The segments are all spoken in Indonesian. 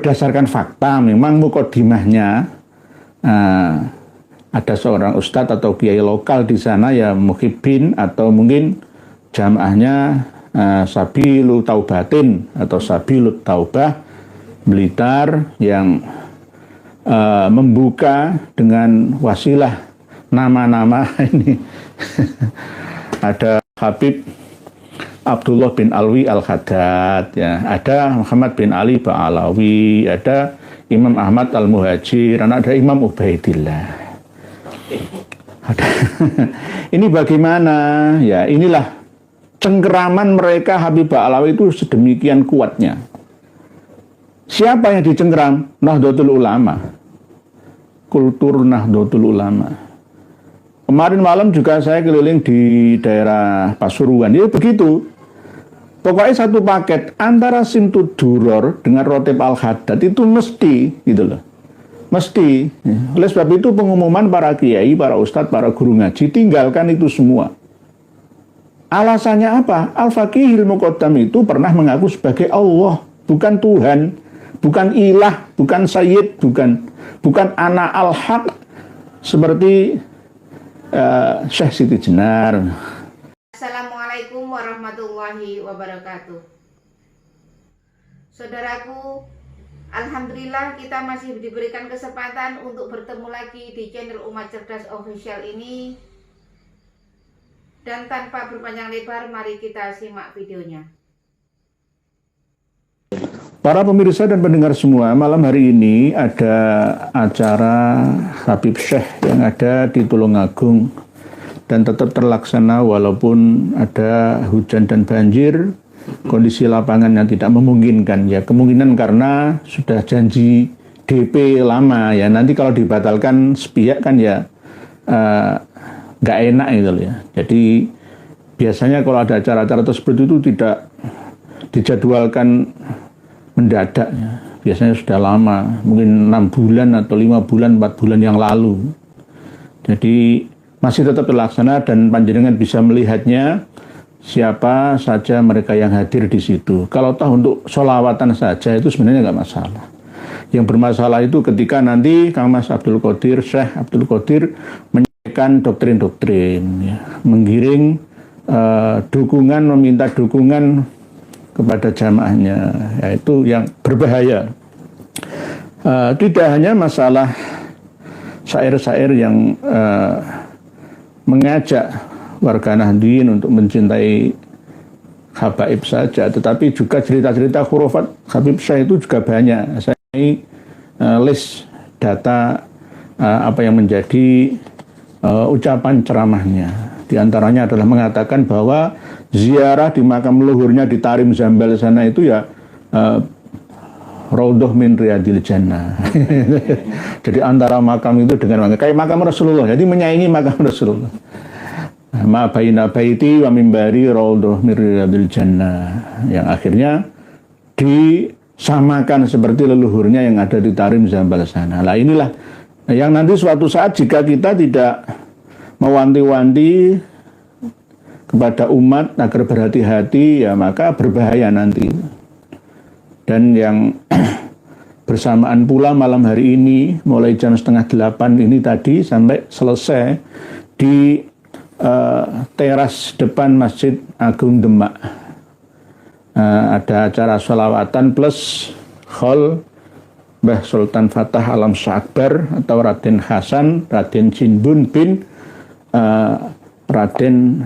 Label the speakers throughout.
Speaker 1: berdasarkan fakta memang mukodimahnya ada seorang ustadz atau kiai lokal di sana ya muhibbin atau mungkin jamaahnya Sabilu Taubatin atau Sabilut Taubah Blitar yang membuka dengan wasilah nama-nama ini. Ada Habib Abdullah bin Alwi Al-Haddad, ya. Ada Muhammad bin Ali Ba'alawi, ada Imam Ahmad Al-Muhajir, ada Imam Ubaidillah. Ini bagaimana? Ya, inilah cengkeraman mereka Habib Ba'alawi itu sedemikian kuatnya. Siapa yang dicengkeram? Nahdlatul Ulama. Kultur Nahdlatul Ulama. Kemarin malam juga saya keliling di daerah Pasuruan. Ya begitu. Pokoknya satu paket antara Simtud Duror dengan Rotib Al-Haddad itu mesti, gitu loh. Mesti. Oleh sebab itu pengumuman para kiai, para ustadz, para guru ngaji, tinggalkan itu semua. Alasannya apa? Al-Faqihil Muqaddam itu pernah mengaku sebagai Allah, bukan Tuhan, bukan ilah, bukan sayyid, bukan ana al-haq, seperti Syekh Siti Jenar.
Speaker 2: Assalamualaikum warahmatullahi wabarakatuh. Saudaraku, alhamdulillah kita masih diberikan kesempatan untuk bertemu lagi di channel Umat Cerdas Official ini. Dan tanpa berpanjang lebar, mari kita simak videonya.
Speaker 1: Para pemirsa dan pendengar semua, malam hari ini ada acara Habib Syekh yang ada di Tulungagung dan tetap terlaksana walaupun ada hujan dan banjir, kondisi lapangan yang tidak memungkinkan. Ya kemungkinan karena sudah janji DP lama ya, nanti kalau dibatalkan sepihak kan ya nggak enak gitu ya. Jadi biasanya kalau ada acara-acara seperti itu tidak dijadwalkan mendadak ya. Biasanya sudah lama, mungkin 6 bulan atau 5 bulan, 4 bulan yang lalu. Jadi masih tetap terlaksana dan panjenengan bisa melihatnya siapa saja mereka yang hadir di situ. Kalau tahu untuk sholawatan saja itu sebenarnya nggak masalah. Yang bermasalah itu ketika nanti Kang Mas Abdul Qadir, Syekh Abdul Qadir menyampaikan doktrin-doktrin, ya, menggiring dukungan, meminta dukungan kepada jamaahnya, yaitu yang berbahaya. Tidak hanya masalah syair-syair yang mengajak warga Nahdliyin untuk mencintai habaib saja, tetapi juga cerita-cerita khurafat Habib Syekh itu juga banyak. Saya ini list data apa yang menjadi ucapan ceramahnya. Di antaranya adalah mengatakan bahwa ziarah di makam leluhurnya di Tarim Zambal sana itu ya Raudhah min Riyadil Jannah. Jadi antara makam itu dengan makam, kayak makam Rasulullah, jadi menyaingi makam Rasulullah. Ma baina baiti wa mimbari Raudhah min Riyadil Jannah, yang akhirnya disamakan seperti leluhurnya yang ada di Tarim Zambal sana. Nah inilah yang nanti suatu saat jika kita tidak mewanti-wanti kepada umat agar berhati-hati, ya maka berbahaya nanti. Dan yang bersamaan pula malam hari ini mulai jam 7:30 ini tadi sampai selesai di teras depan Masjid Agung Demak ada acara sholawatan plus khol Mbah Sultan Fatah Alam Akbar atau Raden Hasan, Raden Jinbun bin Raden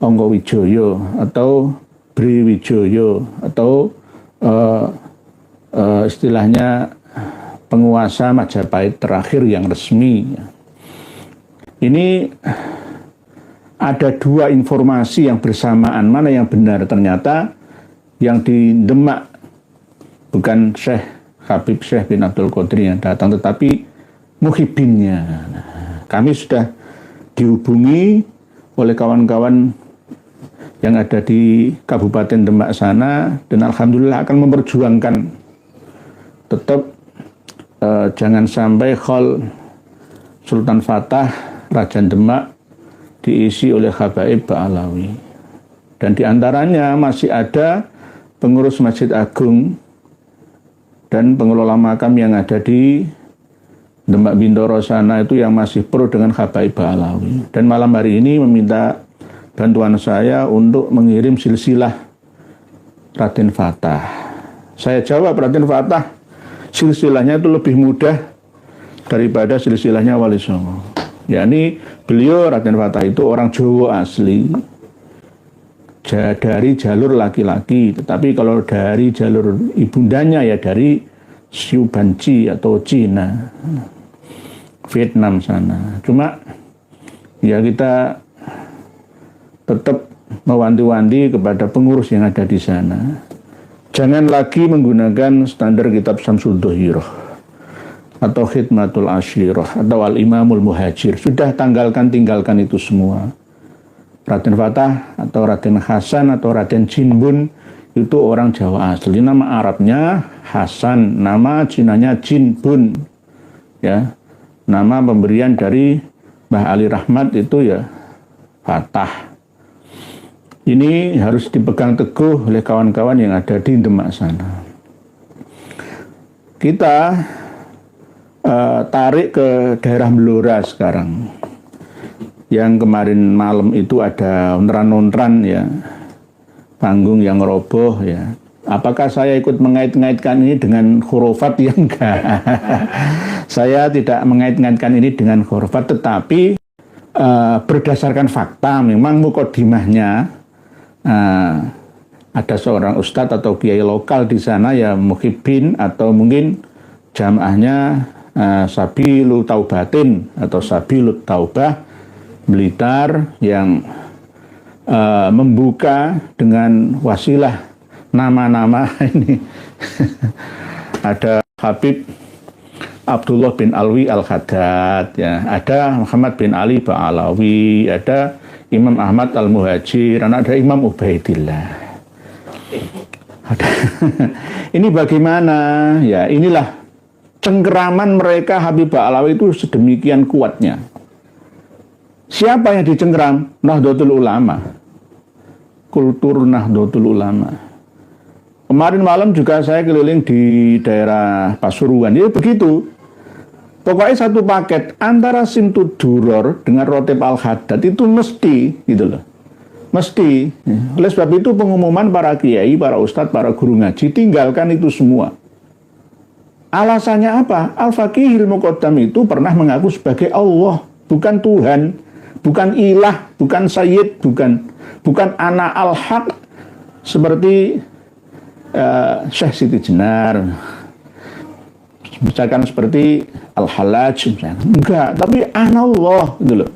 Speaker 1: Ongkowijoyo atau Briwijoyo atau istilahnya penguasa Majapahit terakhir yang resmi. Ini ada dua informasi yang bersamaan, mana yang benar. Ternyata yang di Demak bukan Syekh Habib Syekh bin Abdul Qadir yang datang, tetapi muhibbinnya. Kami sudah dihubungi oleh kawan-kawan yang ada di Kabupaten Demak sana, dan alhamdulillah akan memperjuangkan tetap jangan sampai khol Sultan Fatah Raja Demak diisi oleh habaib Ba'alawi. Dan diantaranya masih ada pengurus Masjid Agung dan pengelola makam yang ada di Demak Bintoro sana itu yang masih pro dengan Habaib Ba'alawi. Dan malam hari ini meminta bantuan saya untuk mengirim silsilah Raden Fatah. Saya jawab, Raden Fatah silsilahnya itu lebih mudah daripada silsilahnya Wali Songo. Yakni beliau Raden Fatah itu orang Jawa asli, dari jalur laki-laki, tetapi kalau dari jalur ibundanya ya dari Siu Banci atau Cina, Vietnam sana. Cuma ya kita tetap mewanti-wanti kepada pengurus yang ada di sana, jangan lagi menggunakan standar kitab Syamsul Dohiroh atau Khidmatul Ashirah atau Al-Imamul Muhajir. Sudah tinggalkan itu semua. Raden Fatah atau Raden Hasan atau Raden Jinbun itu orang Jawa asli. Nama Arabnya Hasan, nama Cinanya Jinbun. Ya. Nama pemberian dari Mbah Ali Rahmat itu ya Fatah. Ini harus dipegang teguh oleh kawan-kawan yang ada di Demak sana. Kita tarik ke daerah Blora sekarang. Yang kemarin malam itu ada ontran-ontran ya, panggung yang roboh ya. Apakah saya ikut mengait-ngaitkan ini dengan khurafat? Ya enggak. Saya tidak mengait-ngaitkan ini dengan khurafat, tetapi berdasarkan fakta memang mukodimahnya ada seorang ustadz atau kiai lokal di sana ya, muhibbin atau mungkin jamaahnya Sabilu Taubatin atau Sabilut Taubah Blitar yang membuka dengan wasilah nama-nama ini. Ada Habib Abdullah bin Alwi Al-Haddad ya, ada Muhammad bin Ali Ba'alawi, ada Imam Ahmad Al-Muhajir, ada Imam Ubaidillah. Ini bagaimana? Ya, inilah cengkeraman mereka Habib Ba'alawi itu sedemikian kuatnya. Siapa yang dicengkeram? Nahdlatul Ulama. Kultur Nahdlatul Ulama. Kemarin malam juga saya keliling di daerah Pasuruan. Ya begitu. Pokoknya satu paket antara Simtud Duror dengan Rotib Al-Haddad itu mesti gitu loh. Mesti. Oleh sebab itu pengumuman para kiai, para ustadz, para guru ngaji, tinggalkan itu semua. Alasannya apa? Al-Faqihil Muqaddam itu pernah mengaku sebagai Allah, bukan Tuhan, bukan ilah, bukan sayyid, bukan anak al-haq seperti Syekh Siti Jenar, misalkan seperti Al-Halaj, enggak, tapi anallah gitu loh.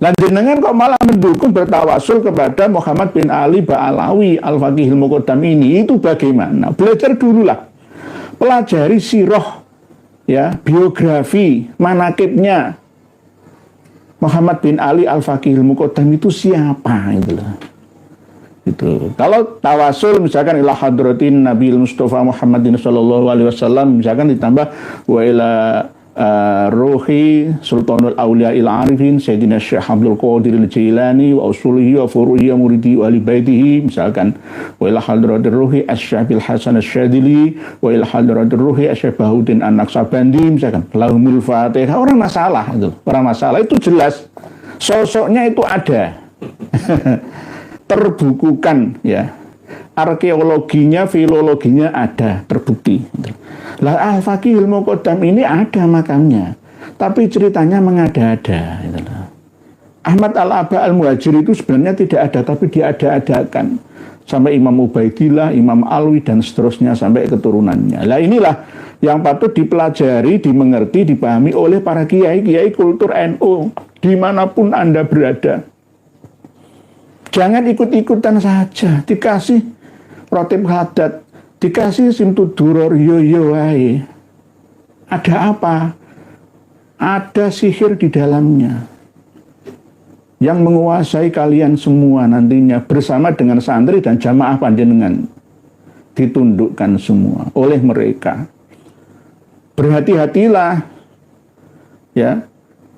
Speaker 1: Lanjenengan kok malah mendukung bertawasul kepada Muhammad bin Ali Ba'alawi Al-Faqihil Muqaddam ini, itu bagaimana? Belajar dululah, pelajari sirah ya, biografi, manakibnya Muhammad bin Ali Al-Faqihil Muqaddam itu siapa gitu loh. Itu. Kalau tawasul misalkan ila hadratin Nabil Mustafa Muhammadin sallallahu alaihi wasallam, misalkan ditambah wa ila ruhi Sultanul Auliya il Arifin Sayyidina Syekh Abdul Qadir Al-Jilani wa usulihi wa furuhi wa muridi wa ahli baitihi, misalkan wa ila hadratir ruhi Asy-Syabil Hasan Asy-Syadili wa ila hadratir ruhi Asy-Syekh Bahuddin An-Naqsabandi, misalkan lahumul Fatihah. Orang masalah itu, orang masalah itu jelas sosoknya itu ada. Terbukukan ya, arkeologinya, filologinya ada, terbukti. Lah Al-Faqihil Muqaddam ini ada makamnya, tapi ceritanya mengada-ada. Ahmad Al-Aba Al-Muhajir itu sebenarnya tidak ada, tapi diada-adakan sampai Imam Ubaidillah, Imam Alwi dan seterusnya sampai keturunannya. Lah inilah yang patut dipelajari, dimengerti, dipahami oleh para kiai-kiai kultur NU dimanapun Anda berada. Jangan ikut-ikutan saja, dikasih Rotib Haddad, dikasih Simtud Duror, yo wae. Ada apa? Ada sihir di dalamnya yang menguasai kalian semua nantinya bersama dengan santri dan jamaah panjenengan. Ditundukkan semua oleh mereka. Berhati-hatilah ya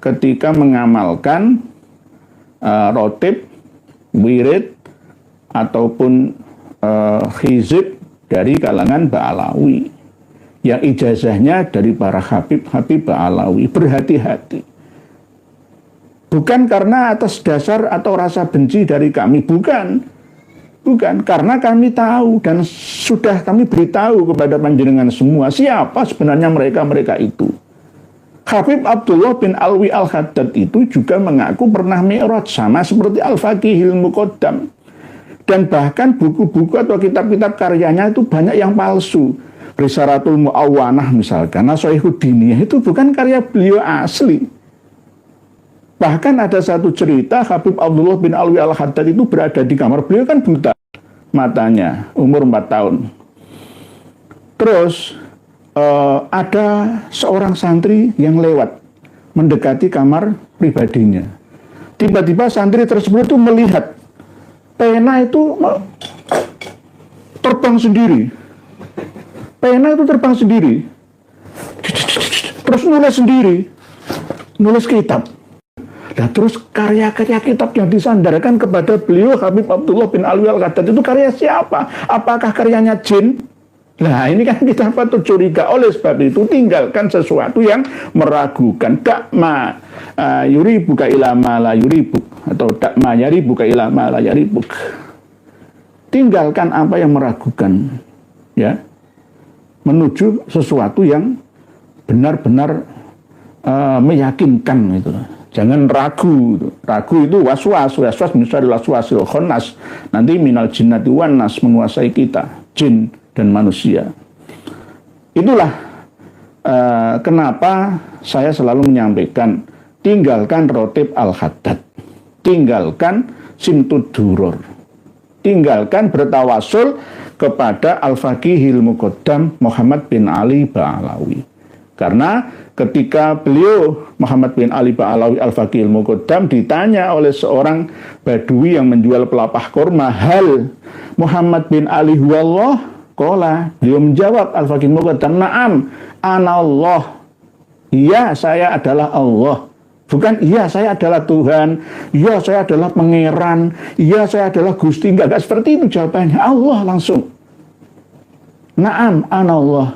Speaker 1: ketika mengamalkan rotib, wirid ataupun hizib dari kalangan Ba'alawi. yang ijazahnya dari para Habib Alawi. Berhati-hati. Bukan karena atas dasar atau rasa benci dari kami, bukan, karena kami tahu dan sudah kami beritahu kepada panjenengan semua siapa sebenarnya mereka itu. Habib Abdullah bin Alwi Al-Haddad itu juga mengaku pernah mi'raj sama seperti Al-Faqihil Muqaddam. Dan bahkan buku-buku atau kitab-kitab karyanya itu banyak yang palsu. Risalatul Mu'awwanah misalkan, Nashaihuddiniyah itu bukan karya beliau asli. Bahkan ada satu cerita Habib Abdullah bin Alwi Al-Haddad itu berada di kamar, beliau kan buta matanya, umur 4 tahun. Terus ada seorang santri yang lewat mendekati kamar pribadinya. Tiba-tiba santri tersebut itu melihat pena itu terbang sendiri. Pena itu terbang sendiri. Terus nulis kitab. Nah, terus karya-karya kitab yang disandarkan kepada beliau Habib Abdullah bin Alwi Al-Haddad itu karya siapa? Apakah karyanya jin? Nah, ini kan kita patut curiga. Oleh sebab itu tinggalkan sesuatu yang meragukan. Dakma yuribuka ila ma la yuribuk, atau dakma yaribuka ila ma la yaribuk. Tinggalkan apa yang meragukan, ya, menuju sesuatu yang benar-benar meyakinkan itu. Jangan ragu. Ragu itu waswas misalnya waswasil khannas. Nanti minal jinnati wan nas, menguasai kita, jin dan manusia. Itulah kenapa saya selalu menyampaikan tinggalkan Rotib Al-Haddad, tinggalkan Simtud Duror, tinggalkan bertawasul kepada Al-Faqihil Muqaddam Muhammad bin Ali Ba'alawi. Karena ketika beliau Muhammad bin Ali Ba'alawi Al-Faqihil Muqaddam ditanya oleh seorang badui yang menjual pelapah kurma, hal Muhammad bin Ali huwallah, qala, beliau menjawab Al-Faqihil Muqaddam, na'am ana Allah, iya saya adalah Allah. Bukan iya saya adalah Tuhan, iya saya adalah pangeran, iya saya adalah Gusti. Enggak seperti itu jawabannya. Allah langsung. Na'am ana Allah.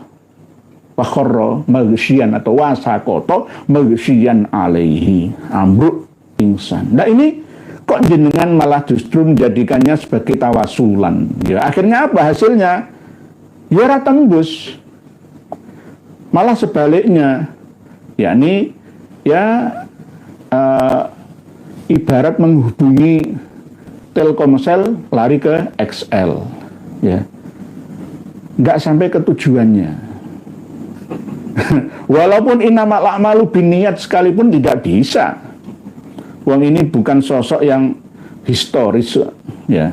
Speaker 1: Fakharra maghsyian atau wasakoto maghsyian alaihi, amruk pingsan. Nah, ini kok jenengan malah justru menjadikannya sebagai tawasulan. Ya, akhirnya apa hasilnya? Ya ora tembus. Malah sebaliknya. Yakni ya ibarat menghubungi Telkomsel lari ke XL, ya, nggak sampai ke tujuannya. Walaupun innamal a'malu binniyat sekalipun tidak bisa. Wong ini bukan sosok yang historis, ya,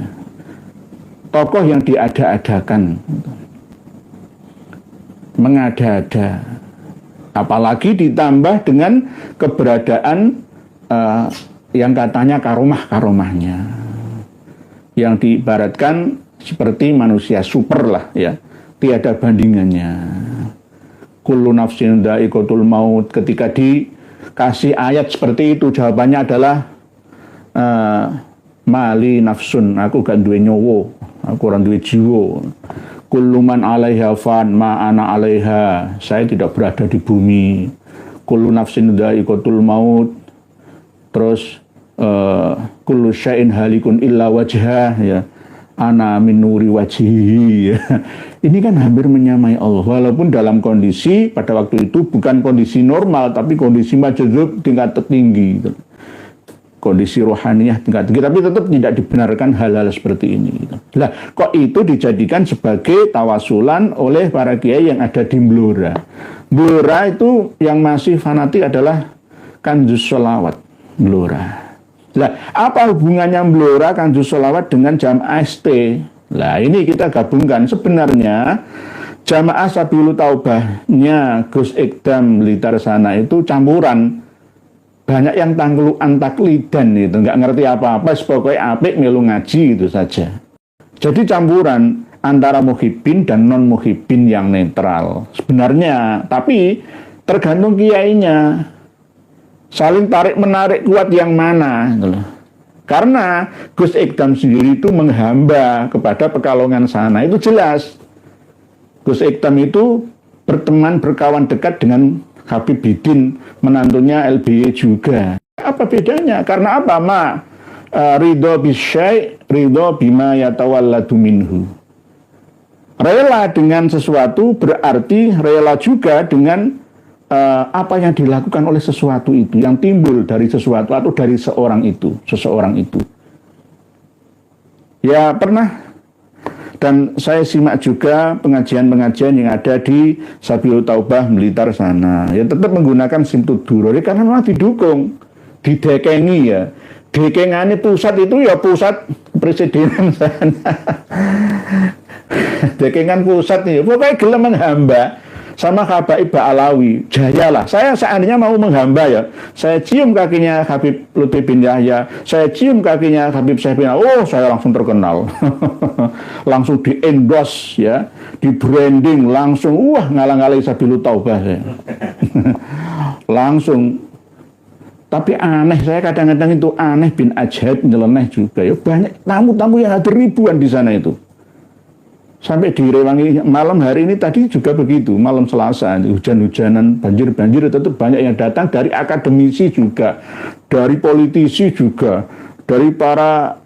Speaker 1: tokoh yang diada-adakan, mengada-ada. Apalagi ditambah dengan keberadaan yang katanya karomah-karomahnya, yang diibaratkan seperti manusia super lah, ya, tiada bandingannya. Kullu nafsin dha'iqatul maut. Ketika dikasih ayat seperti itu, jawabannya adalah mali nafsun, aku gak duwe nyowo, aku orang duwe jiwa. Kullu man 'alaiha fan ma ana 'alaiha, saya tidak berada di bumi. Kullu nafsin dha'iqatul maut. Terus kullu syai'in halikun illa wajhah, ya, ana min nuri wajhihi. Ini kan hampir menyamai Allah, walaupun dalam kondisi pada waktu itu bukan kondisi normal, tapi kondisi majdzub tingkat tertinggi, gitu. Kondisi rohaniyah tingkat tinggi, tapi tetap tidak dibenarkan hal-hal seperti ini, gitu. Lah, kok itu dijadikan sebagai tawasulan oleh para kiai yang ada di Blora. Blora itu yang masih fanatik adalah Kanjus Sholawat Blora. Lah, apa hubungannya Blora Kanjus Sholawat dengan Jamaah ST? Lah, ini kita gabungkan. Sebenarnya Jamaah Sabilul Taubahnya Gus Ikdam Blitar sana itu campuran. Banyak yang tangluan taklidan itu, nggak ngerti apa-apa, pokoknya apik melu ngaji itu saja. Jadi campuran antara muhibbin dan non muhibbin yang netral sebenarnya, tapi tergantung kiainya. Saling tarik menarik kuat yang mana, gitu. Karena Gus Ikdam sendiri itu menghamba kepada Pekalongan sana, itu jelas. Gus Ikdam itu berteman, berkawan dekat dengan Habib Bidin, menantunya LBY juga. Apa bedanya? Karena apa? Ridho bisyai, ridho bima yatawalladu minhu. Rela dengan sesuatu berarti rela juga dengan apa yang dilakukan oleh sesuatu itu, yang timbul dari sesuatu atau dari seseorang itu. Ya pernah. Dan saya simak juga pengajian-pengajian yang ada di Sabilul Taubah Blitar sana. Ya tetap menggunakan Simtud Durori karena memang didukung, didekengi ya. Dekengane pusat itu ya pusat presidenan sana. Dekengan pusat nih, pokoknya gelem menghamba sama Habaib Ba'alawi, jayalah. Saya seandainya mau menghamba ya, saya cium kakinya Habib Lutfi bin Yahya, saya cium kakinya Habib Syekh bin, saya langsung terkenal. Langsung di-endorse ya, di-branding, langsung ngalang-ngalai Sabilul Taubah saya. Langsung. Tapi aneh, saya kadang-kadang itu aneh bin ajaib nyeleneh juga ya. Banyak tamu-tamu yang hadir ribuan di sana itu. Sampai di Rewangi malam hari ini tadi juga begitu, malam Selasa, hujan-hujanan, banjir-banjir, tetap banyak yang datang dari akademisi juga, dari politisi juga, dari para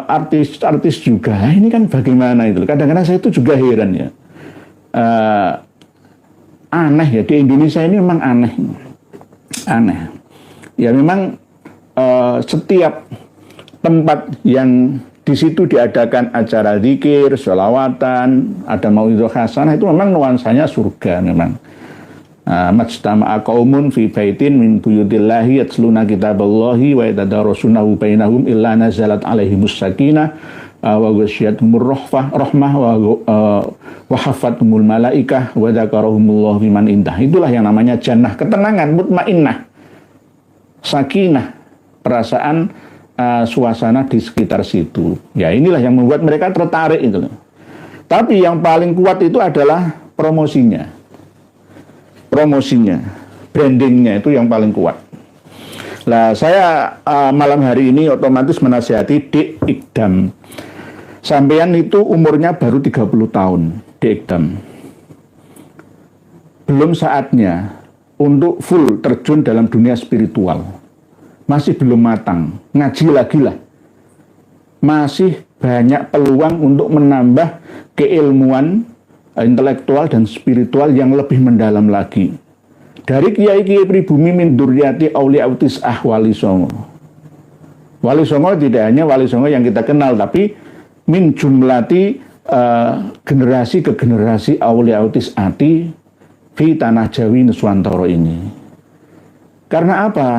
Speaker 1: artis-artis juga. Nah, ini kan bagaimana itu? Kadang-kadang saya itu juga heran ya. Aneh ya, di Indonesia ini memang aneh. Aneh. Ya memang setiap tempat yang di situ diadakan acara zikir, sholawatan, ada mauidhah hasanah, itu memang nuansanya surga memang. Majtama'a qaumun fi baitin min buyutillahi yatluna kitaballahi wa yatadarasunahu bainahum illa nazalat alaihimus sakinah wa ghasyiyatuhumur rahmah wa hafathumul malaikah wa dzakarahumullahu biman indah. Itulah yang namanya jannah, ketenangan, mutmainnah, sakinah, perasaan suasana di sekitar situ. Ya inilah yang membuat mereka tertarik itu. Tapi yang paling kuat itu adalah promosinya, brandingnya itu yang paling kuat. Nah saya malam hari ini otomatis menasihati Dik Ikdam. Sampean itu umurnya baru 30 tahun, Dik Ikdam. Belum saatnya untuk full terjun dalam dunia spiritual. Masih belum matang, ngaji lagi lah. Masih banyak peluang untuk menambah keilmuan intelektual dan spiritual yang lebih mendalam lagi. Dari kiai-kiai pribumi min duryati auliautis Wali Songo. Wali Songo tidak hanya Wali Songo yang kita kenal, tapi min jumlati generasi ke generasi auliautis ati fi tanah Jawi Nuswantoro ini. Karena apa?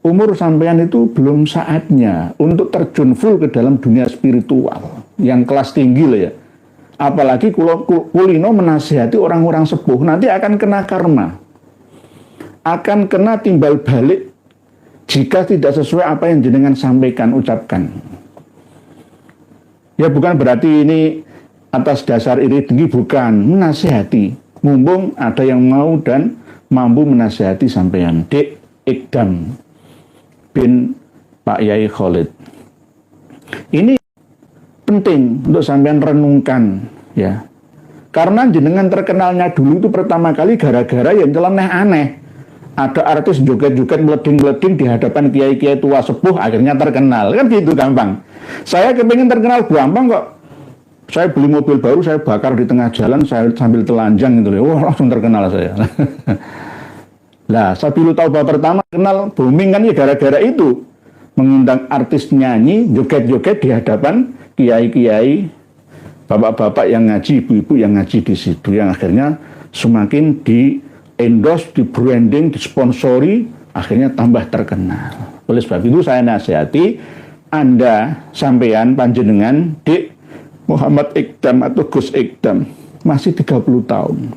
Speaker 1: Umur sampean itu belum saatnya untuk terjun full ke dalam dunia spiritual yang kelas tinggi lah ya. Apalagi kulino menasihati orang-orang sepuh, nanti akan kena karma, akan kena timbal balik jika tidak sesuai apa yang jenengan sampaikan, ucapkan. Ya bukan berarti ini atas dasar iri dengki, bukan, menasihati. Mumpung ada yang mau dan mampu menasihati sampean. Dik Ikdam bin Pak Yai Khalid. Ini penting untuk sampean renungkan ya. Karena jenengan terkenalnya dulu itu pertama kali gara-gara yang nyeleneh aneh. Ada artis joget-joget meleding-meleding di hadapan kiai-kiai tua sepuh akhirnya terkenal. Kan gitu gampang. Saya kepingin terkenal gampang kok. Saya beli mobil baru, saya bakar di tengah jalan, saya sambil telanjang gitu. Wah, langsung terkenal saya. Lah, Sabilul Taubah pertama kenal booming kan ya gara-gara itu. Mengundang artis nyanyi, joget-joget di hadapan kiai-kiai, bapak-bapak yang ngaji, ibu-ibu yang ngaji di situ. Yang akhirnya semakin di-endorse, di-branding, disponsori, akhirnya tambah terkenal. Oleh sebab itu saya nasihati, Anda, sampean, panjenengan, Dik Muhammad Ikdam atau Gus Ikdam, masih 30 tahun.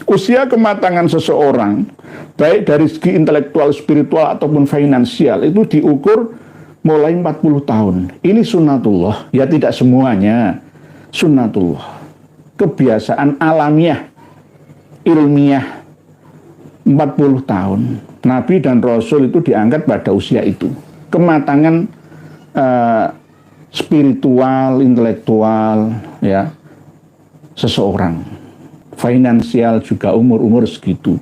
Speaker 1: Usia kematangan seseorang, baik dari segi intelektual, spiritual, ataupun finansial, itu diukur mulai 40 tahun. Ini sunnatullah, ya tidak semuanya. Sunnatullah. Kebiasaan alamiah, ilmiah, 40 tahun. Nabi dan Rasul itu diangkat pada usia itu. Kematangan spiritual, intelektual, ya, seseorang. finansial juga umur-umur segitu.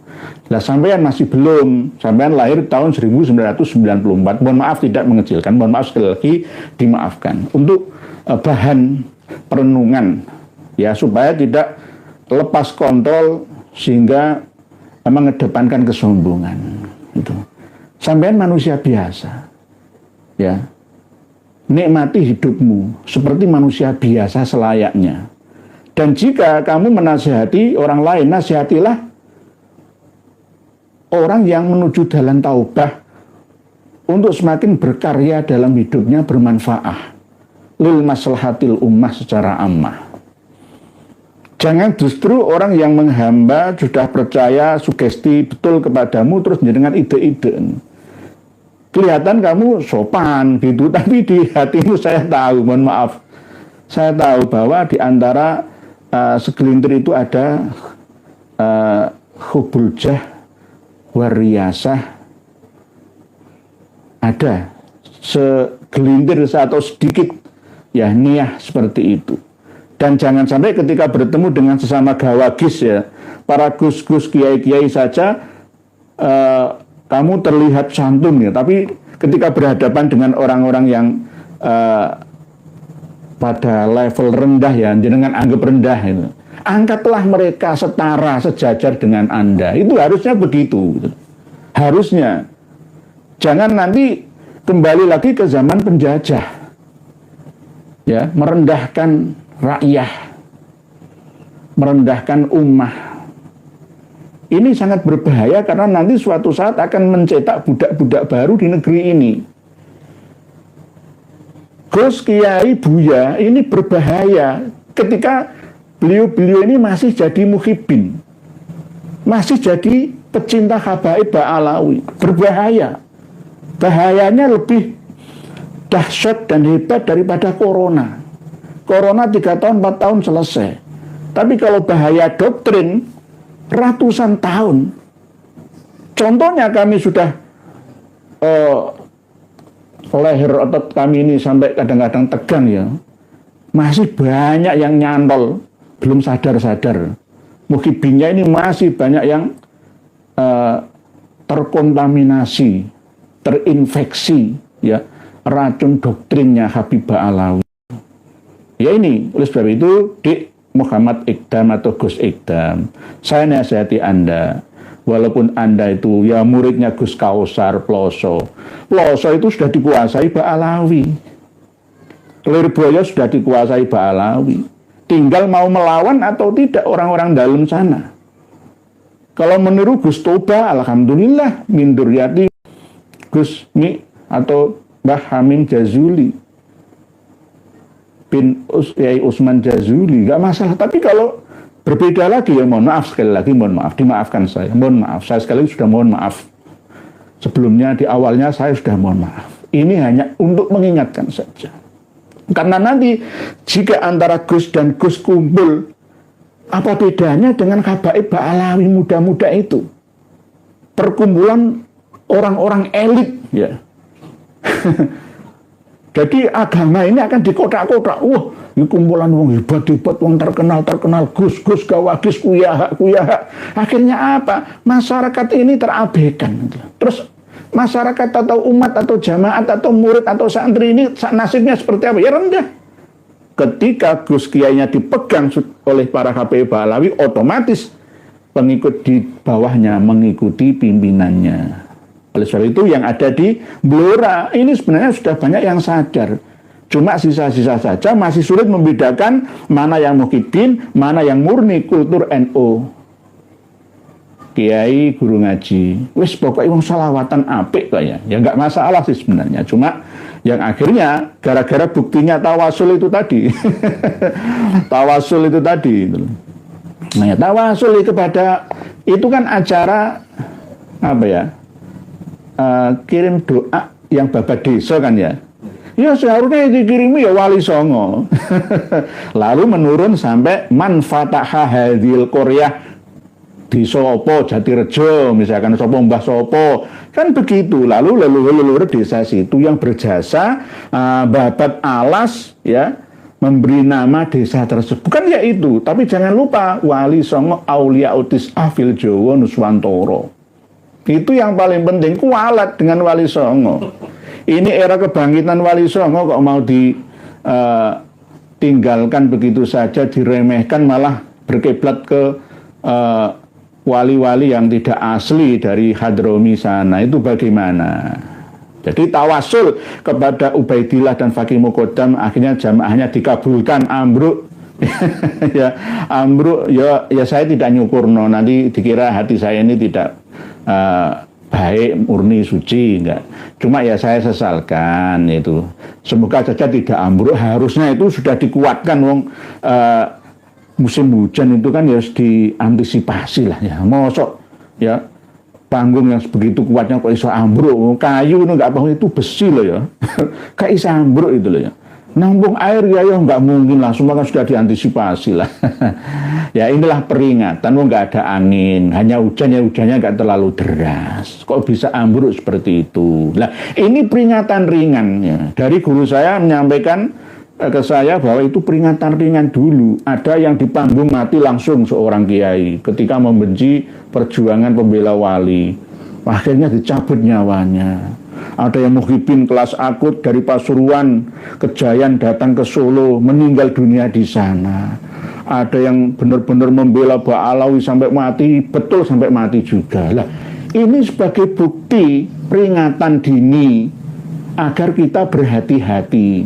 Speaker 1: Nah, sampean masih belum, sampean lahir tahun 1994. Mohon maaf tidak mengecilkan, mohon maaf sekali lagi dimaafkan. Untuk bahan perenungan ya, supaya tidak lepas kontrol sehingga mengedepankan kesombongan. Itu. Sampean manusia biasa. Ya. Nikmati hidupmu seperti manusia biasa selayaknya. Dan jika kamu menasihati orang lain, nasihatilah orang yang menuju jalan taubah untuk semakin berkarya dalam hidupnya, bermanfaat lil maslahatil ummah secara ammah. Jangan justru orang yang menghamba sudah percaya sugesti betul kepadamu terus dengan ide-ide. Kelihatan kamu sopan gitu, tapi di hatimu saya tahu, mohon maaf, saya tahu bahwa di antara segelintir itu ada hubul jah wariyasah, ada segelintir atau sedikit ya niat seperti itu. Dan jangan sampai ketika bertemu dengan sesama gawagis ya, para gus-gus kiai-kiai saja kamu terlihat santun ya, tapi ketika berhadapan dengan orang-orang yang pada level rendah ya, jenengan anggap rendah itu, angkatlah mereka setara sejajar dengan Anda. Itu harusnya begitu. Harusnya. Jangan nanti kembali lagi ke zaman penjajah. Ya, merendahkan rakyat, merendahkan ummah. Ini sangat berbahaya karena nanti suatu saat akan mencetak budak-budak baru di negeri ini. Gus Kiai Buya ini berbahaya ketika beliau ini masih jadi muhibin, masih jadi pecinta habaib Ba'alawi. Berbahaya. Bahayanya lebih dahsyat dan hebat daripada corona. Corona 3 tahun, 4 tahun selesai. Tapi kalau bahaya doktrin, ratusan tahun. Contohnya kami sudah leher otot kami ini sampai kadang-kadang tegang ya. Masih banyak yang nyantol, belum sadar-sadar. Muhibinnya ini masih banyak yang terkontaminasi, terinfeksi ya racun doktrinnya Habib Ba'alawi. Ya ini, oleh sebab itu Dik Muhammad Iqdam atau Gus Iqdam, saya nasihati Anda, walaupun Anda itu ya muridnya Gus Kausar Ploso itu sudah dikuasai Ba'alawi, Lirboyo sudah dikuasai Ba'alawi, tinggal mau melawan atau tidak orang-orang dalam sana. Kalau meniru Gus Toba, alhamdulillah min duryati Gus Mi atau Mbah Hamim Jazuli bin Yai Usman Jazuli, nggak masalah. Tapi kalau berbeda lagi ya mohon maaf, sekali lagi mohon maaf, dimaafkan saya, mohon maaf, saya sekali lagi sudah mohon maaf. Sebelumnya di awalnya saya sudah mohon maaf. Ini hanya untuk mengingatkan saja. Karena nanti jika antara Gus dan Gus kumpul, apa bedanya dengan habaib Ba'alawi muda-muda itu? Perkumpulan orang-orang elit ya. Jadi agama ini akan dikotak-kotak. Wah, ini kumpulan wong hebat-hebat, wong terkenal, Gus-gus, gawagis, kuyaha. Akhirnya apa? Masyarakat ini terabaikan. Terus masyarakat atau umat atau jamaat atau murid atau santri ini nasibnya seperti apa? Ya rendah. Ketika Gus Kiainya dipegang oleh para Habib Ba'alawi, otomatis pengikut di bawahnya mengikuti pimpinannya. Oleh sebab itu yang ada di Blora ini sebenarnya sudah banyak yang sadar. Cuma sisa-sisa saja masih sulit membedakan mana yang muhibin, mana yang murni kultur NU. Kiai guru ngaji, wis pokoknya wong salawatan apik kok ya. Ya nggak masalah sih sebenarnya. Cuma yang akhirnya gara-gara buktinya tawasul itu tadi. Tawasul itu tadi. Nah, ya, tawasul kepada itu kan acara apa ya? Kirim doa yang babat desa kan ya. Ya seharusnya dikirimi ya Wali Songo. Lalu menurun sampai man fataha hadhil qaryah di Sopo, Jatirejo misalkan, Sopo Mbah Sopo kan begitu. Lalu leluhur desa situ yang berjasa babat alas ya, memberi nama desa tersebut. Bukan ya itu, tapi jangan lupa Wali Songo Aulia Utis Afil Jowo Nuswantoro. Itu yang paling penting, kualat dengan Wali Songo. Ini era kebangkitan Wali Songo kok mau ditinggalkan begitu saja, diremehkan, malah berkiblat ke wali-wali yang tidak asli dari Hadromi sana. Itu bagaimana? Jadi tawasul kepada Ubaidillah dan Fakih Muqaddam, akhirnya jamaahnya dikabulkan, ambruk. Ya ambruk, ya saya tidak nyukurno, nanti dikira hati saya ini tidak baik, murni, suci, enggak. Cuma ya saya sesalkan itu. Semoga saja tidak ambruk. Harusnya itu sudah dikuatkan, wong musim hujan itu kan ya harus diantisipasi lah ya. Mosok ya panggung yang begitu kuatnya kok iso ambruk, kayu itu nggak apa, itu besi loh ya. Kayak iso ambruk itu loh ya. Nampung air ya nggak mungkin lah, semua kan sudah diantisipasi lah. Ya inilah peringatan, nggak ada angin, hanya hujan, ya hujannya nggak terlalu deras. Kok bisa ambruk seperti itu? Nah ini peringatan ringan ya. Dari guru saya menyampaikan ke saya bahwa itu peringatan ringan dulu. Ada yang di panggung mati langsung seorang kiai ketika membenci perjuangan pembela wali, akhirnya dicabut nyawanya. Ada yang muhibin kelas akut dari Pasuruan, Kejayan datang ke Solo, meninggal dunia di sana. Ada yang benar-benar membela Ba'alawi sampai mati, betul sampai mati juga. Lah, ini sebagai bukti peringatan dini agar kita berhati-hati.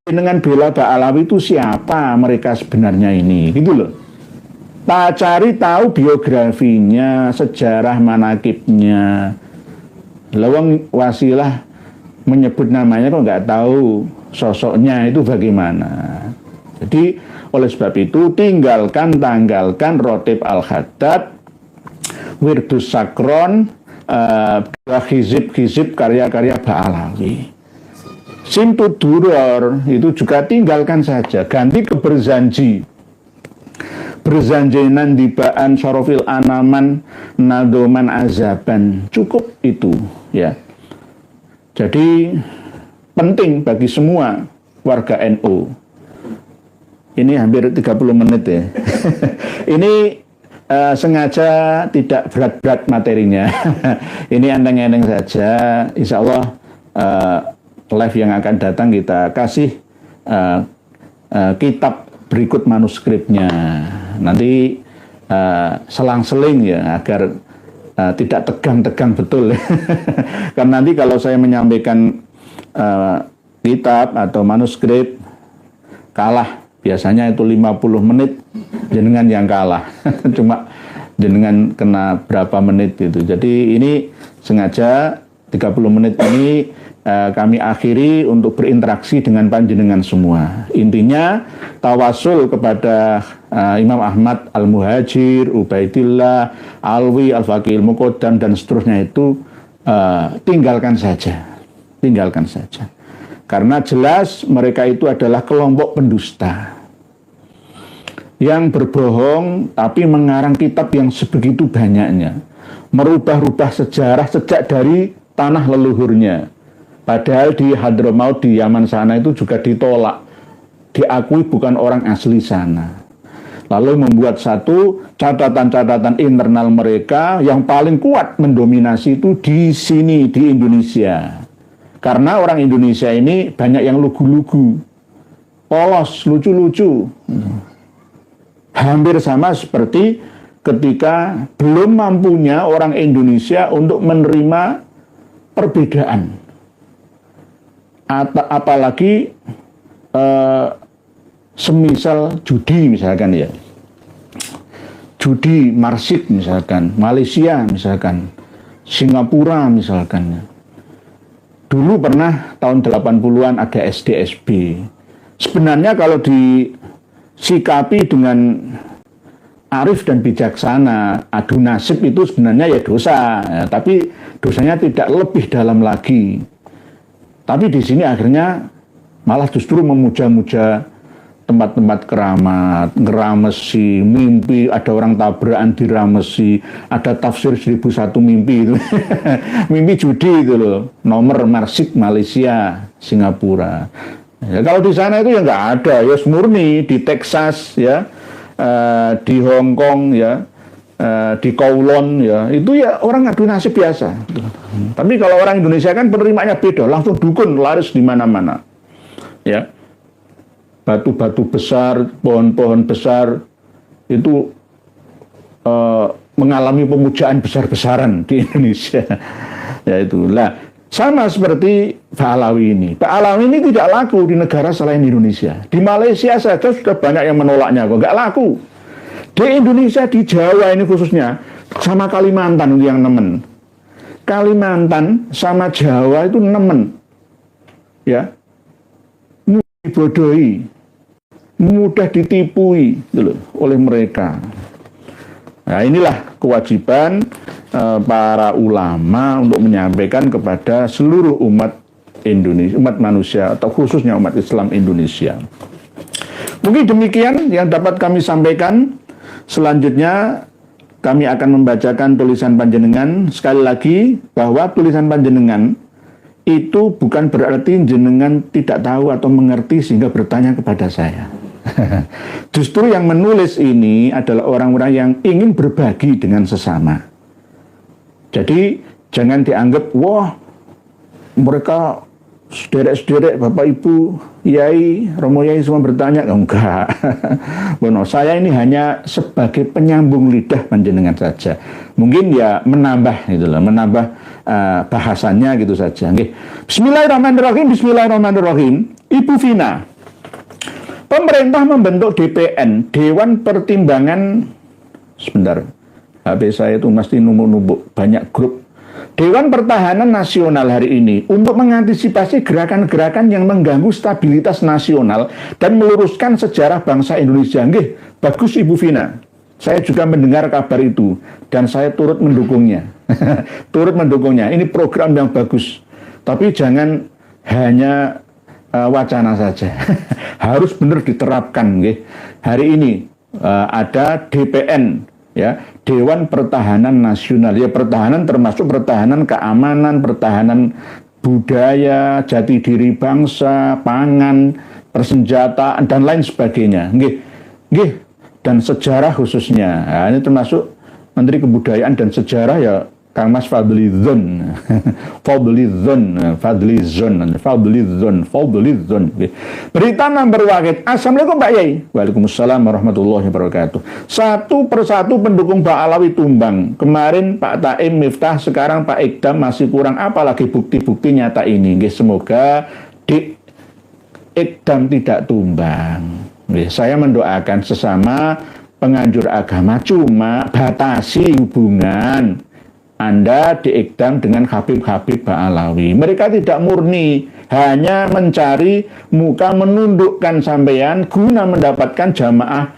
Speaker 1: Dengan bela Ba'alawi itu siapa mereka sebenarnya ini, gitu loh. Tak cari tahu biografinya, sejarah manakibnya. Lawang Wasilah menyebut namanya kok nggak tahu sosoknya itu bagaimana. Jadi oleh sebab itu tanggalkan Rotib Al-Haddad, Wirdus Sakron, hizib karya-karya Ba'alawi. Simtud Duror itu juga tinggalkan saja, ganti ke berzanji. Berzanjenan dibaan Syarofil Anaman Nadoman Azaban. Cukup itu ya. Jadi penting bagi semua warga NU. Ini hampir 30 menit ya. Ini sengaja tidak berat-berat materinya. Ini enteng-enteng saja. Insya Allah live yang akan datang kita kasih kitab berikut manuskripnya. Nanti selang-seling ya, agar tidak tegang-tegang betul. Karena nanti kalau saya menyampaikan kitab atau manuskrip kalah, biasanya itu 50 menit jenengan yang kalah. Cuma jenengan kena berapa menit gitu. Jadi ini sengaja 30 menit ini kami akhiri untuk berinteraksi dengan panjenengan semua. Intinya tawasul kepada Imam Ahmad Al-Muhajir, Ubaidillah, Alwi, Al-Fakih Muqaddam dan seterusnya itu tinggalkan saja. Tinggalkan saja. Karena jelas mereka itu adalah kelompok pendusta yang berbohong tapi mengarang kitab yang sebegitu banyaknya, merubah-rubah sejarah sejak dari tanah leluhurnya. Padahal di Hadramaut, di Yaman sana itu juga ditolak, diakui bukan orang asli sana. Lalu membuat satu catatan-catatan internal mereka yang paling kuat mendominasi itu di sini, di Indonesia. Karena orang Indonesia ini banyak yang lugu-lugu, polos, lucu-lucu. Hampir sama seperti ketika belum mampunya orang Indonesia untuk menerima perbedaan. Apalagi semisal judi misalkan ya, judi marsid misalkan, Malaysia misalkan, Singapura misalkan. Dulu pernah tahun 80-an ada SDSB. Sebenarnya kalau disikapi dengan arif dan bijaksana, adu nasib itu sebenarnya ya dosa, ya, tapi dosanya tidak lebih dalam lagi. Tapi di sini akhirnya malah justru memuja-muja tempat-tempat keramat, ngeramesi, mimpi, ada orang tabrakan diramesi, ada tafsir 1001 mimpi itu. Mimpi judi itu loh, nomor marsid Malaysia, Singapura. Ya, kalau di sana itu ya nggak ada, ya murni di Texas ya, di Hong Kong ya, di Kowloon ya, itu ya orang ngadu nasib biasa. Tapi kalau orang Indonesia kan penerimanya beda, langsung dukun laris di mana-mana. Ya, batu-batu besar, pohon-pohon besar itu mengalami pemujaan besar-besaran di Indonesia. Ya itulah. Sama seperti Pak Alawi ini. Pak Alawi ini tidak laku di negara selain Indonesia. Di Malaysia saja sudah banyak yang menolaknya kok, nggak laku. Di Indonesia, di Jawa ini khususnya, sama Kalimantan yang nemen. Kalimantan sama Jawa itu nemen. Ya. Mudah dibodohi, mudah ditipui gitu loh, oleh mereka. Nah, inilah kewajiban para ulama untuk menyampaikan kepada seluruh umat Indonesia, umat manusia atau khususnya umat Islam Indonesia. Mungkin demikian yang dapat kami sampaikan. Selanjutnya kami akan membacakan tulisan panjenengan. Sekali lagi bahwa tulisan panjenengan itu bukan berarti jenengan tidak tahu atau mengerti sehingga bertanya kepada saya. Justru yang menulis ini adalah orang-orang yang ingin berbagi dengan sesama. Jadi jangan dianggap, wah mereka sederek-sederek Bapak Ibu, Yai, Romo Yai semua bertanya. Enggak. Bueno, saya ini hanya sebagai penyambung lidah panjenengan saja. Mungkin ya menambah gitu loh, menambah bahasannya gitu saja. Oke. Bismillahirrahmanirrahim. Bismillahirrahmanirrahim. Ibu Vina. Pemerintah membentuk DPN, Dewan Pertimbangan, sebentar, HP saya itu mesti numpuk-numpuk, banyak grup. Dewan Pertahanan Nasional hari ini untuk mengantisipasi gerakan-gerakan yang mengganggu stabilitas nasional dan meluruskan sejarah bangsa Indonesia. Nggih, bagus Ibu Vina. Saya juga mendengar kabar itu dan saya turut mendukungnya. Turut mendukungnya. Ini program yang bagus. Tapi jangan hanya wacana saja. Harus benar diterapkan. Okay? Hari ini ada DPN, ya, Dewan Pertahanan Nasional. Ya, pertahanan termasuk pertahanan keamanan, pertahanan budaya, jati diri bangsa, pangan, persenjataan dan lain sebagainya. Okay? Dan sejarah khususnya. Nah, ini termasuk Menteri Kebudayaan dan Sejarah ya Kang Mas Fadlizon. Berita number wakit. Assalamualaikum Pak Yai. Waalaikumsalam warahmatullahi wabarakatuh. Satu persatu pendukung Pak Alawi tumbang. Kemarin Pak Taim Miftah, sekarang Pak Ikdam masih kurang. Apalagi bukti-bukti nyata ini. Semoga Ikdam tidak tumbang. Saya mendoakan sesama penganjur agama, cuma batasi hubungan Anda diikdam dengan Habib-Habib Ba'alawi. Mereka tidak murni, hanya mencari muka, menundukkan sampean guna mendapatkan jamaah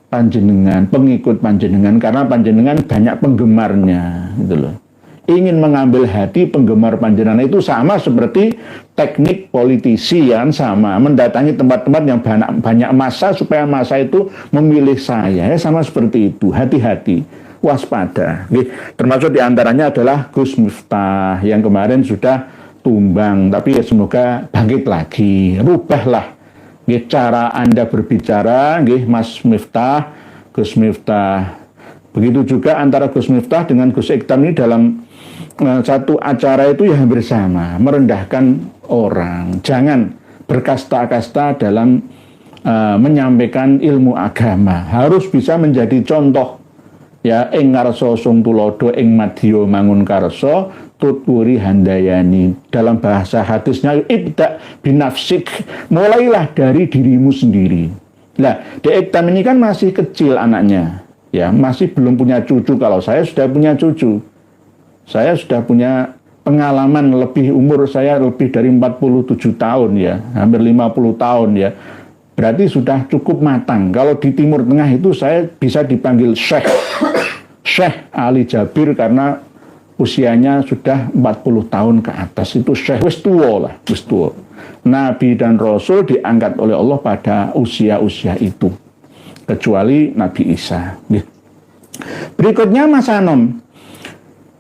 Speaker 1: panjenengan, pengikut panjenengan, karena panjenengan banyak penggemarnya, gitu loh. Ingin mengambil hati penggemar panjenengan itu sama seperti teknik politisi yang sama, mendatangi tempat-tempat yang banyak massa supaya massa itu memilih saya. Ya, sama seperti itu, hati-hati. Waspada. Termasuk diantaranya adalah Gus Miftah yang kemarin sudah tumbang, tapi ya semoga bangkit lagi. Rubahlah cara Anda berbicara, Mas Miftah, Gus Miftah. Begitu juga antara Gus Miftah dengan Gus Ikdam ini dalam satu acara itu ya hampir sama, merendahkan orang. Jangan berkasta-kasta dalam menyampaikan ilmu agama. Harus bisa menjadi contoh. Ya, ing ngarsa sung tulodo ing madya mangun karsa tutwuri handayani. Dalam bahasa hadisnya ibda binafsik, mulailah dari dirimu sendiri. Nah, Ikdam ini kan masih kecil anaknya, ya, masih belum punya cucu. Kalau saya sudah punya cucu, saya sudah punya pengalaman, lebih umur saya lebih dari 47 tahun ya, hampir 50 tahun ya. Berarti sudah cukup matang. Kalau di Timur Tengah itu saya bisa dipanggil Syekh Ali Jabir karena usianya sudah 40 tahun ke atas. Itu Syekh, wis tua lah, wis tua. Nabi dan Rasul diangkat oleh Allah pada usia-usia itu. Kecuali Nabi Isa. Berikutnya Mas Anom.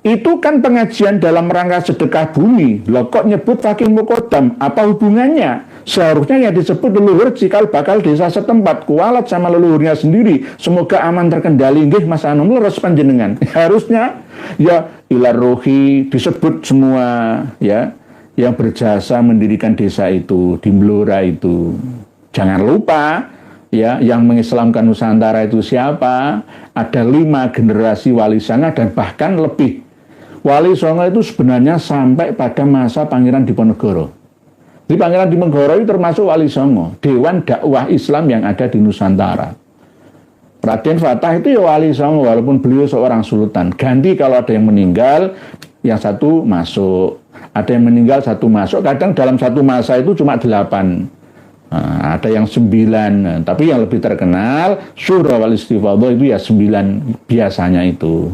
Speaker 1: Itu kan pengajian dalam rangka sedekah bumi. Loh kok nyebut fakih muqaddam? Apa hubungannya? Seharusnya yang disebut leluhur cikal bakal desa setempat, kualat sama leluhurnya sendiri. Semoga aman terkendali. Nggih Mas Anom leres panjenengan. Harusnya ya ilar rohi disebut semua ya yang berjasa mendirikan desa itu di Blora itu. Jangan lupa ya, yang mengislamkan Nusantara itu siapa? Ada 5 generasi Wali Songo dan bahkan lebih. Wali Songo itu sebenarnya sampai pada masa Pangeran Diponegoro. Di Pangeran Diponegoro itu termasuk Wali Songo, Dewan Dakwah Islam yang ada di Nusantara. Raden Fatah itu ya Wali Songo, walaupun beliau seorang sultan. Ganti kalau ada yang meninggal, yang satu masuk. Ada yang meninggal, satu masuk. Kadang dalam satu masa itu cuma 8. Nah, ada yang 9, tapi yang lebih terkenal Syura wal Istifadah itu ya 9 biasanya itu.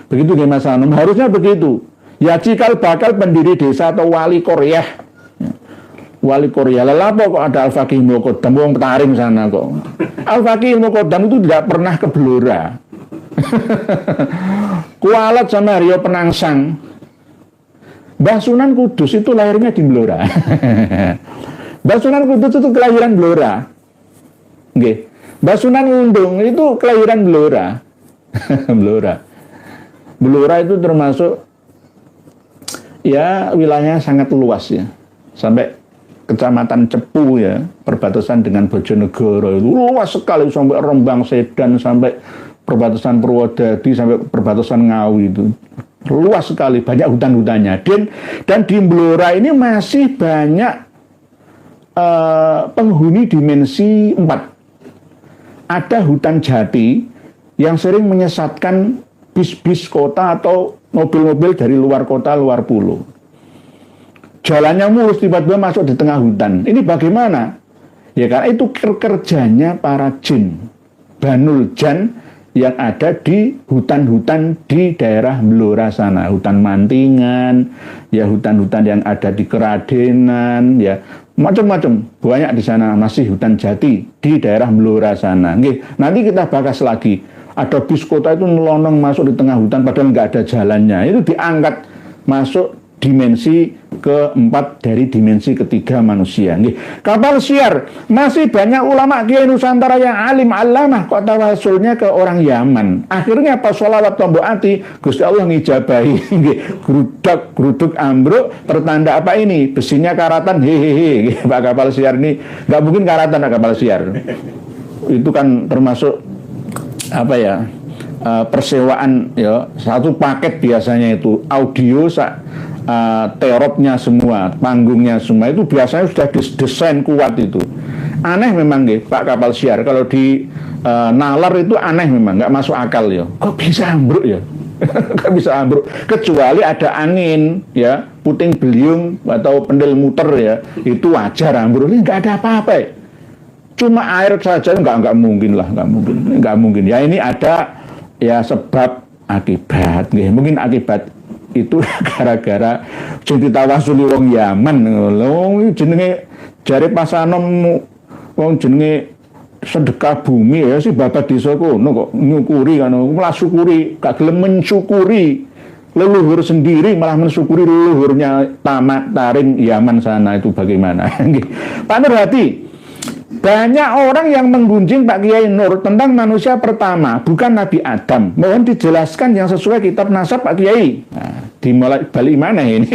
Speaker 1: Begitu Mas Anom, harusnya begitu. Ya cikal bakal pendiri desa atau wali Korea. Wali Korea, lelapo kok ada Al-Faqih Muqaddam, wong Petaring sana kok. Al-Faqih Muqaddam itu tidak pernah ke Blora. Kualat sama Rio Penangsang. Mbah Sunan Kudus itu lahirnya di Blora. Mbah Sunan Kudus itu kelahiran Blora. Nggih. Mbah Sunan Undung itu kelahiran Blora. Blora. Blora itu termasuk ya wilayahnya sangat luas ya. Sampai Kecamatan Cepu ya, perbatasan dengan Bojonegoro itu luas sekali sampai Rembang Sedan, sampai perbatasan Purwodadi, sampai perbatasan Ngawi itu. Luas sekali, banyak hutan-hutannya. Dan di Blora ini masih banyak penghuni dimensi 4. Ada hutan jati yang sering menyesatkan bis-bis kota atau mobil-mobil dari luar kota, luar pulau. Jalannya mulus, tiba-tiba masuk di tengah hutan. Ini bagaimana? Ya karena itu kerjanya para jin, Banul Jan, yang ada di hutan-hutan di daerah Blora sana. Hutan Mantingan, ya hutan-hutan yang ada di Keradenan, ya macam-macam, banyak di sana masih hutan jati di daerah Blora sana. Nanti kita bahas lagi. Ada bis kota itu nelonong masuk di tengah hutan padahal nggak ada jalannya. Itu diangkat masuk dimensi keempat dari dimensi ketiga manusia. Kapal siar, masih banyak ulama kiai Nusantara yang alim alamah kok tawasulnya ke orang Yaman. Akhirnya pas sholawat tombok ati, Gusti Allah ngijabahi. Geruduk ambruk, pertanda apa ini? Besinya karatan, hehehe. Pak kapal siar ini nggak mungkin karatan kapal siar. Itu kan termasuk apa ya? Persewaan ya, satu paket biasanya itu audio teropnya semua, panggungnya semua itu biasanya sudah didesain kuat itu. Aneh memang Pak kapal siar kalau di nalar itu aneh memang, nggak masuk akal ya. Kok bisa ambruk ya? Kok bisa ambruk? Kecuali ada angin ya, puting beliung atau pendel muter ya, itu wajar ambruk. Ini nggak ada apa-apa ya. Cuma air saja nggak mungkin lah, nggak mungkin. Ya ini ada ya sebab akibat, mungkin akibat itu gara-gara sing ditawasuli wong Yaman lho, jenenge jare Pas Anom wong jenenge sedekah bumi ya si babat desa kono kok nyukuri kan, malah syukuri, gak gelem mensyukuri leluhur sendiri, malah mensyukuri leluhurnya tamat taring Yaman sana. Itu bagaimana? Pak Nurhati, banyak orang yang menggunjing Pak Kiai Nur tentang manusia pertama, bukan Nabi Adam. Mohon dijelaskan yang sesuai kitab nasab Pak Kiai. Nah, dimulai balik mana ini?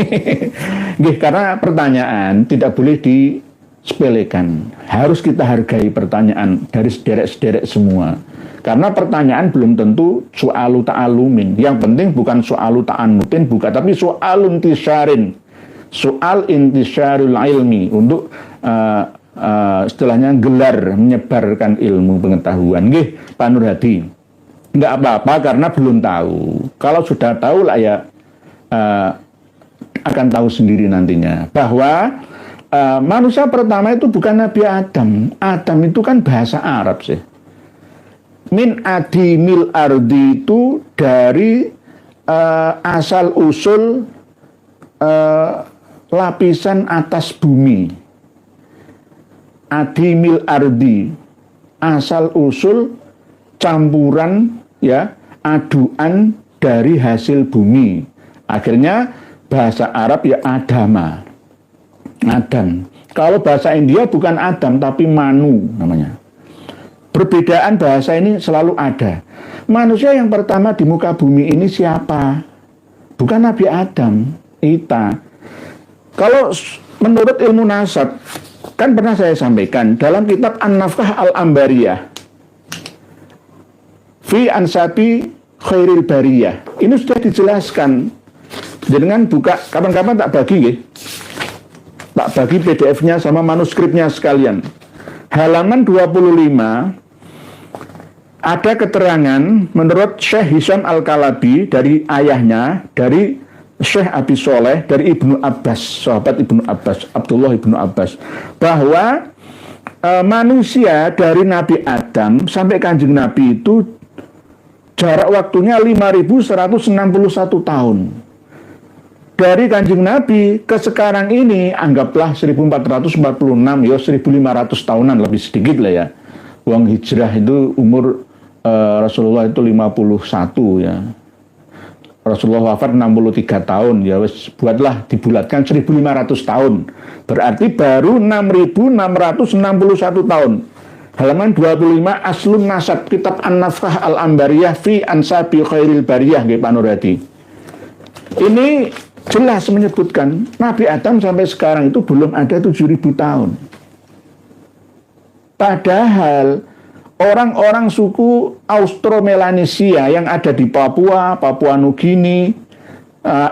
Speaker 1: Karena pertanyaan tidak boleh disepelekan. Harus kita hargai pertanyaan dari sederek-sederek semua. Karena pertanyaan belum tentu soalu ta'alumin. Yang penting bukan soalu ta'anutin, bukan, tapi soalun tisyarin. Soal intisyarul ilmi untuk istilahnya gelar menyebarkan ilmu pengetahuan. Pak Nurhati, nggak apa-apa karena belum tahu. Kalau sudah tahu lah ya akan tahu sendiri nantinya bahwa manusia pertama itu bukan Nabi Adam. Adam itu kan bahasa Arab sih. Min adimil ardi itu dari asal usul lapisan atas bumi. Adimil ardi, asal usul campuran ya, aduan dari hasil bumi. Akhirnya bahasa Arab ya Adama, Adam. Kalau bahasa India bukan Adam tapi Manu namanya. Perbedaan bahasa ini selalu ada. Manusia yang pertama di muka bumi ini siapa? Bukan Nabi Adam, kita. Kalau menurut ilmu nasab, kan pernah saya sampaikan dalam kitab An-Nafkah Al-Ambariyah fi Ansabi Khairil Bariyah. Ini sudah dijelaskan. Dengan buka, kapan-kapan tak bagi ya. Tak bagi PDF-nya sama manuskripnya sekalian. Halaman 25 ada keterangan menurut Syekh Hisham Al-Kalabi dari ayahnya, dari Syekh Abi Soleh, dari Ibnu Abbas, sahabat Ibnu Abbas, Abdullah Ibnu Abbas, bahwa manusia dari Nabi Adam sampai Kanjeng Nabi itu jarak waktunya 5.161 tahun. Dari Kanjeng Nabi ke sekarang ini anggaplah 1446 ya 1500 tahunan lebih sedikit lah ya. Uang hijrah itu umur Rasulullah itu 51 ya. Rasulullah wafat 63 tahun ya, buatlah dibulatkan 1500 tahun. Berarti baru 6661 tahun. Halaman 25 Aslun Nasab kitab An-Nafkah Al-Ambariyah fi Ansabi Khairil Bariyah nggih Pak Nurhadi. Ini jelas menyebutkan Nabi Adam sampai sekarang itu belum ada 7.000 tahun. Padahal orang-orang suku Austro-Melanesia yang ada di Papua, Papua Nugini,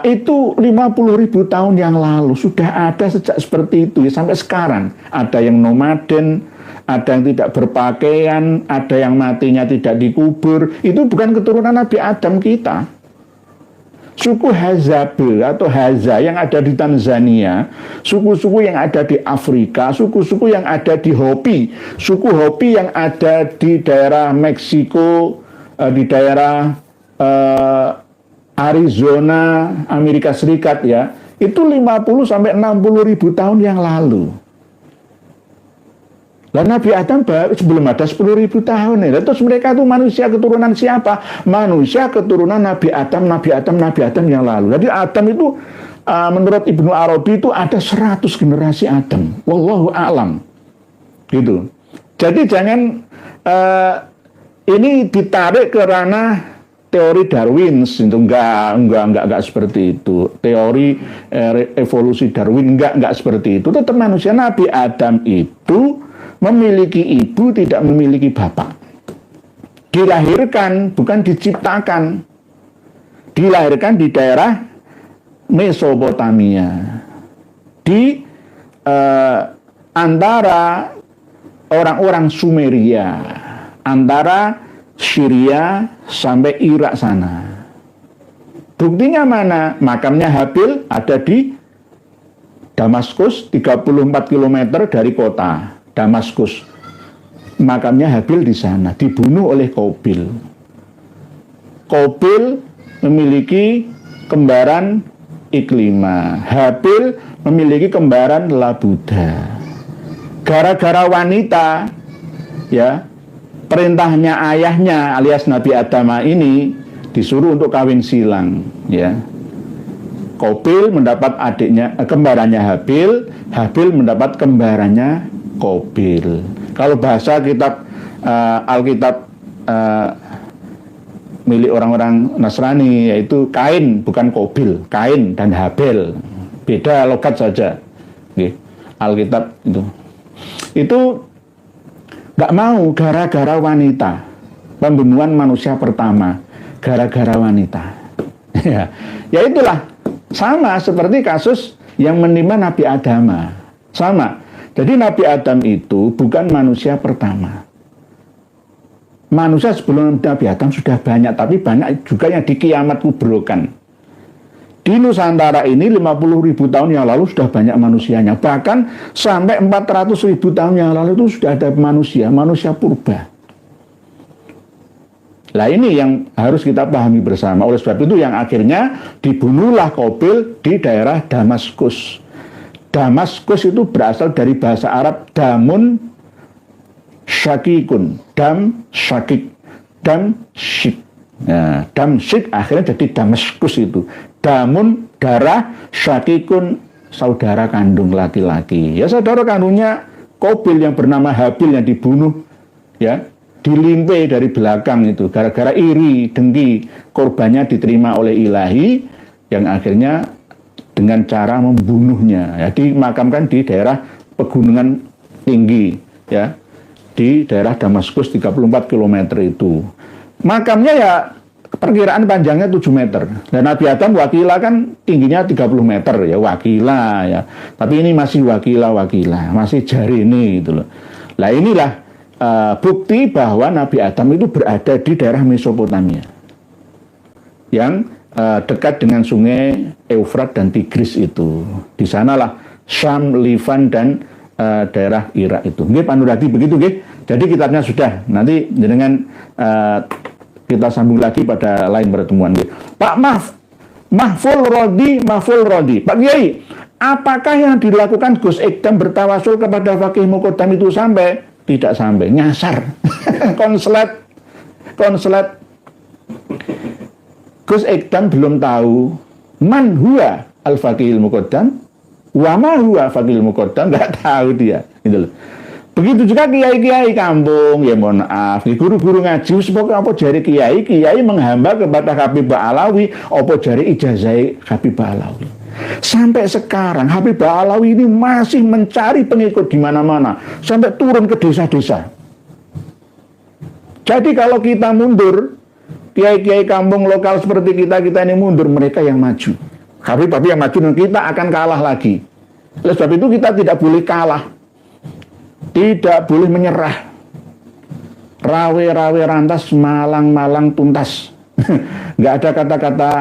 Speaker 1: itu 50.000 tahun yang lalu sudah ada sejak seperti itu ya, sampai sekarang. Ada yang nomaden, ada yang tidak berpakaian, ada yang matinya tidak dikubur. Itu bukan keturunan Nabi Adam kita. Suku Hazabe atau Haza yang ada di Tanzania, suku-suku yang ada di Afrika, suku-suku yang ada di Hopi, suku Hopi yang ada di daerah Meksiko, di daerah Arizona, Amerika Serikat ya, itu 50-60 ribu tahun yang lalu. Lah Nabi Adam sebelum ada 10.000 tahun ya. Terus mereka itu manusia keturunan siapa? Manusia keturunan Nabi Adam yang lalu. Jadi Adam itu menurut Ibnu Arabi itu ada 100 generasi Adam. Wallahu a'lam. Gitu. Jadi jangan ini ditarik ke ranah teori Darwin itu enggak seperti itu. Teori evolusi Darwin enggak seperti itu. Tetap manusia. Nabi Adam itu memiliki ibu, tidak memiliki bapak. Dilahirkan, bukan diciptakan. Dilahirkan di daerah Mesopotamia. Di antara orang-orang Sumeria. Antara Syria sampai Irak sana. Buktinya mana? Makamnya Habil ada di Damaskus, 34 km dari kota Damaskus. Makamnya Habil di sana, dibunuh oleh Qabil. Qabil memiliki kembaran Iklima, Habil memiliki kembaran Labuda. Gara-gara wanita, ya, perintahnya ayahnya alias Nabi Adam ini disuruh untuk kawin silang, ya. Qabil mendapat adiknya, kembarannya Habil, Habil mendapat kembarannya Qabil. Kalau bahasa kitab Alkitab milik orang-orang Nasrani yaitu Kain, bukan Qabil. Kain dan Habil, beda logat saja. Alkitab itu nggak mau gara-gara wanita. Pembunuhan manusia pertama gara-gara wanita. Ya itulah sama seperti kasus yang menimpa Nabi Adam. Sama. Jadi Nabi Adam itu bukan manusia pertama. Manusia sebelum Nabi Adam sudah banyak, tapi banyak juga yang di kiamat kubrokan. Di Nusantara ini 50.000 tahun yang lalu sudah banyak manusianya. Bahkan sampai 400.000 tahun yang lalu itu sudah ada manusia purba. Lah ini yang harus kita pahami bersama. Oleh sebab itu yang akhirnya dibunuhlah Qabil di daerah Damaskus. Damaskus itu berasal dari bahasa Arab damun syakikun, dam syakik, dam syik. Nah, Damsyik akhirnya jadi Damaskus itu. Damun, darah, syakikun, saudara kandung laki-laki. Ya saudara kandungnya Qabil yang bernama Habil yang dibunuh, ya, dilimpe dari belakang itu. Gara-gara iri, dengki, korbannya diterima oleh ilahi, yang akhirnya dengan cara membunuhnya. Ya, dimakamkan di daerah pegunungan tinggi, ya, di daerah Damaskus 34 km itu. Makamnya ya perkiraan panjangnya 7 meter. Dan Nabi Adam wakila kan tingginya 30 meter ya, wakila ya. Tapi ini masih wakila, masih jari ini gitu loh. Nah inilah bukti bahwa Nabi Adam itu berada di daerah Mesopotamia. Yang dekat dengan sungai Eufrat dan Tigris itu. Di sanalah Syam, Livan dan daerah Irak itu. Nggih Panuradi begitu nggih. Jadi kitabnya sudah. Nanti dengan kita sambung lagi pada lain pertemuan. Pak Mahful Rodi. Pak Kiai, apakah yang dilakukan Gus Ikdam bertawasul kepada Fakih Muqaddam itu sampai? Tidak sampai, nyasar. Konslet. Gus Ikdam belum tahu man huwa al-Fakihil Muqaddam, wa ma huwa Fakihil Muqaddam, nggak tahu dia. Gitu loh. Begitu juga kiai-kiai kampung, ya mohon maaf, guru-guru ngaji, semoga apa jari kiai menghamba kepada Habib Alawi, apa jari ijazah Habib Alawi. Sampai sekarang Habib Alawi ini masih mencari pengikut di mana-mana, sampai turun ke desa-desa. Jadi kalau kita mundur, kiai-kiai kampung lokal seperti kita ini mundur, mereka yang maju. Habib yang maju, dan kita akan kalah lagi. Oleh sebab itu kita tidak boleh kalah. Tidak boleh menyerah. Rawe-rawe rantas, malang-malang tuntas. Nggak ada kata-kata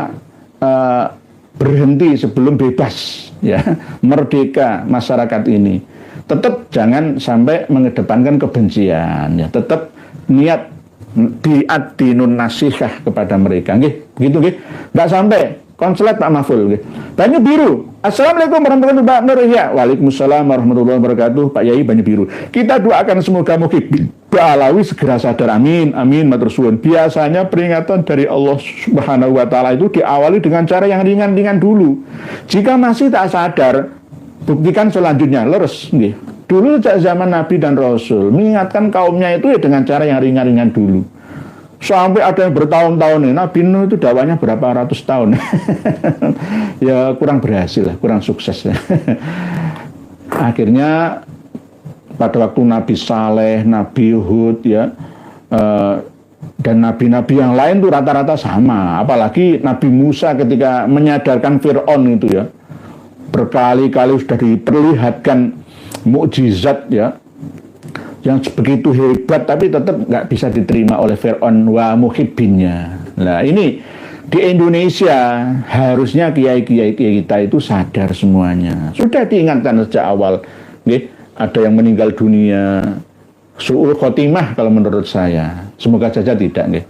Speaker 1: berhenti sebelum bebas, ya, merdeka masyarakat ini. Tetap jangan sampai mengedepankan kebencian, ya. Tetap niat bi'ad-dinun nasihah kepada mereka, nggih. Begitu nggih. Nggak sampai konslet Pak Mahful, nggih. Banyu Biru. Assalamualaikum warahmatullahi wabarakatuh. Ya, waalaikumsalam warahmatullahi wabarakatuh. Pak Yai Banyu Biru. Kita doakan semoga Muhyiddin Alawi segera sadar. Amin, amin, matur suwun. Biasanya peringatan dari Allah Subhanahu wa taala itu diawali dengan cara yang ringan-ringan dulu. Jika masih tak sadar, buktikan selanjutnya, leres nggih. Dulu sejak zaman Nabi dan Rasul mengingatkan kaumnya itu ya dengan cara yang ringan-ringan dulu. Sampai ada yang bertahun-tahun nih, Nabi Nuh itu dakwahnya berapa ratus tahun. Ya kurang berhasil lah, kurang sukses ya. Akhirnya pada waktu Nabi Saleh, Nabi Hud ya, dan nabi-nabi yang lain tuh rata-rata sama. Apalagi Nabi Musa ketika menyadarkan Fir'aun itu ya, berkali-kali sudah diperlihatkan mukjizat ya, yang begitu hebat, tapi tetap nggak bisa diterima oleh Fir'aun wa muhibbinnya. Nah ini di Indonesia harusnya kiai-kiai kita itu sadar semuanya. Sudah diingatkan sejak awal, nih, ada yang meninggal dunia, su'ul khotimah kalau menurut saya. Semoga saja tidak, nih.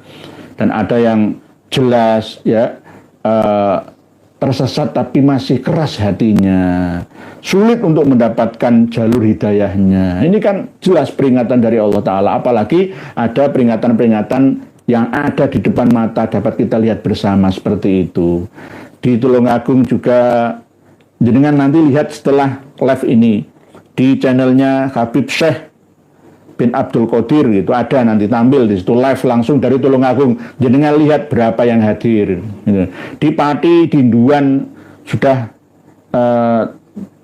Speaker 1: Dan ada yang jelas ya tersesat tapi masih keras hatinya, sulit untuk mendapatkan jalur hidayahnya. Ini kan jelas peringatan dari Allah Ta'ala. Apalagi ada peringatan-peringatan yang ada di depan mata dapat kita lihat bersama seperti itu. Di Tulungagung juga, jenengan nanti lihat setelah live ini di channelnya Habib Syekh bin Abdul Qadir gitu, ada nanti tampil di situ live langsung dari Tulungagung. Jenengan lihat berapa yang hadir gitu. Di Pati, di Nduan sudah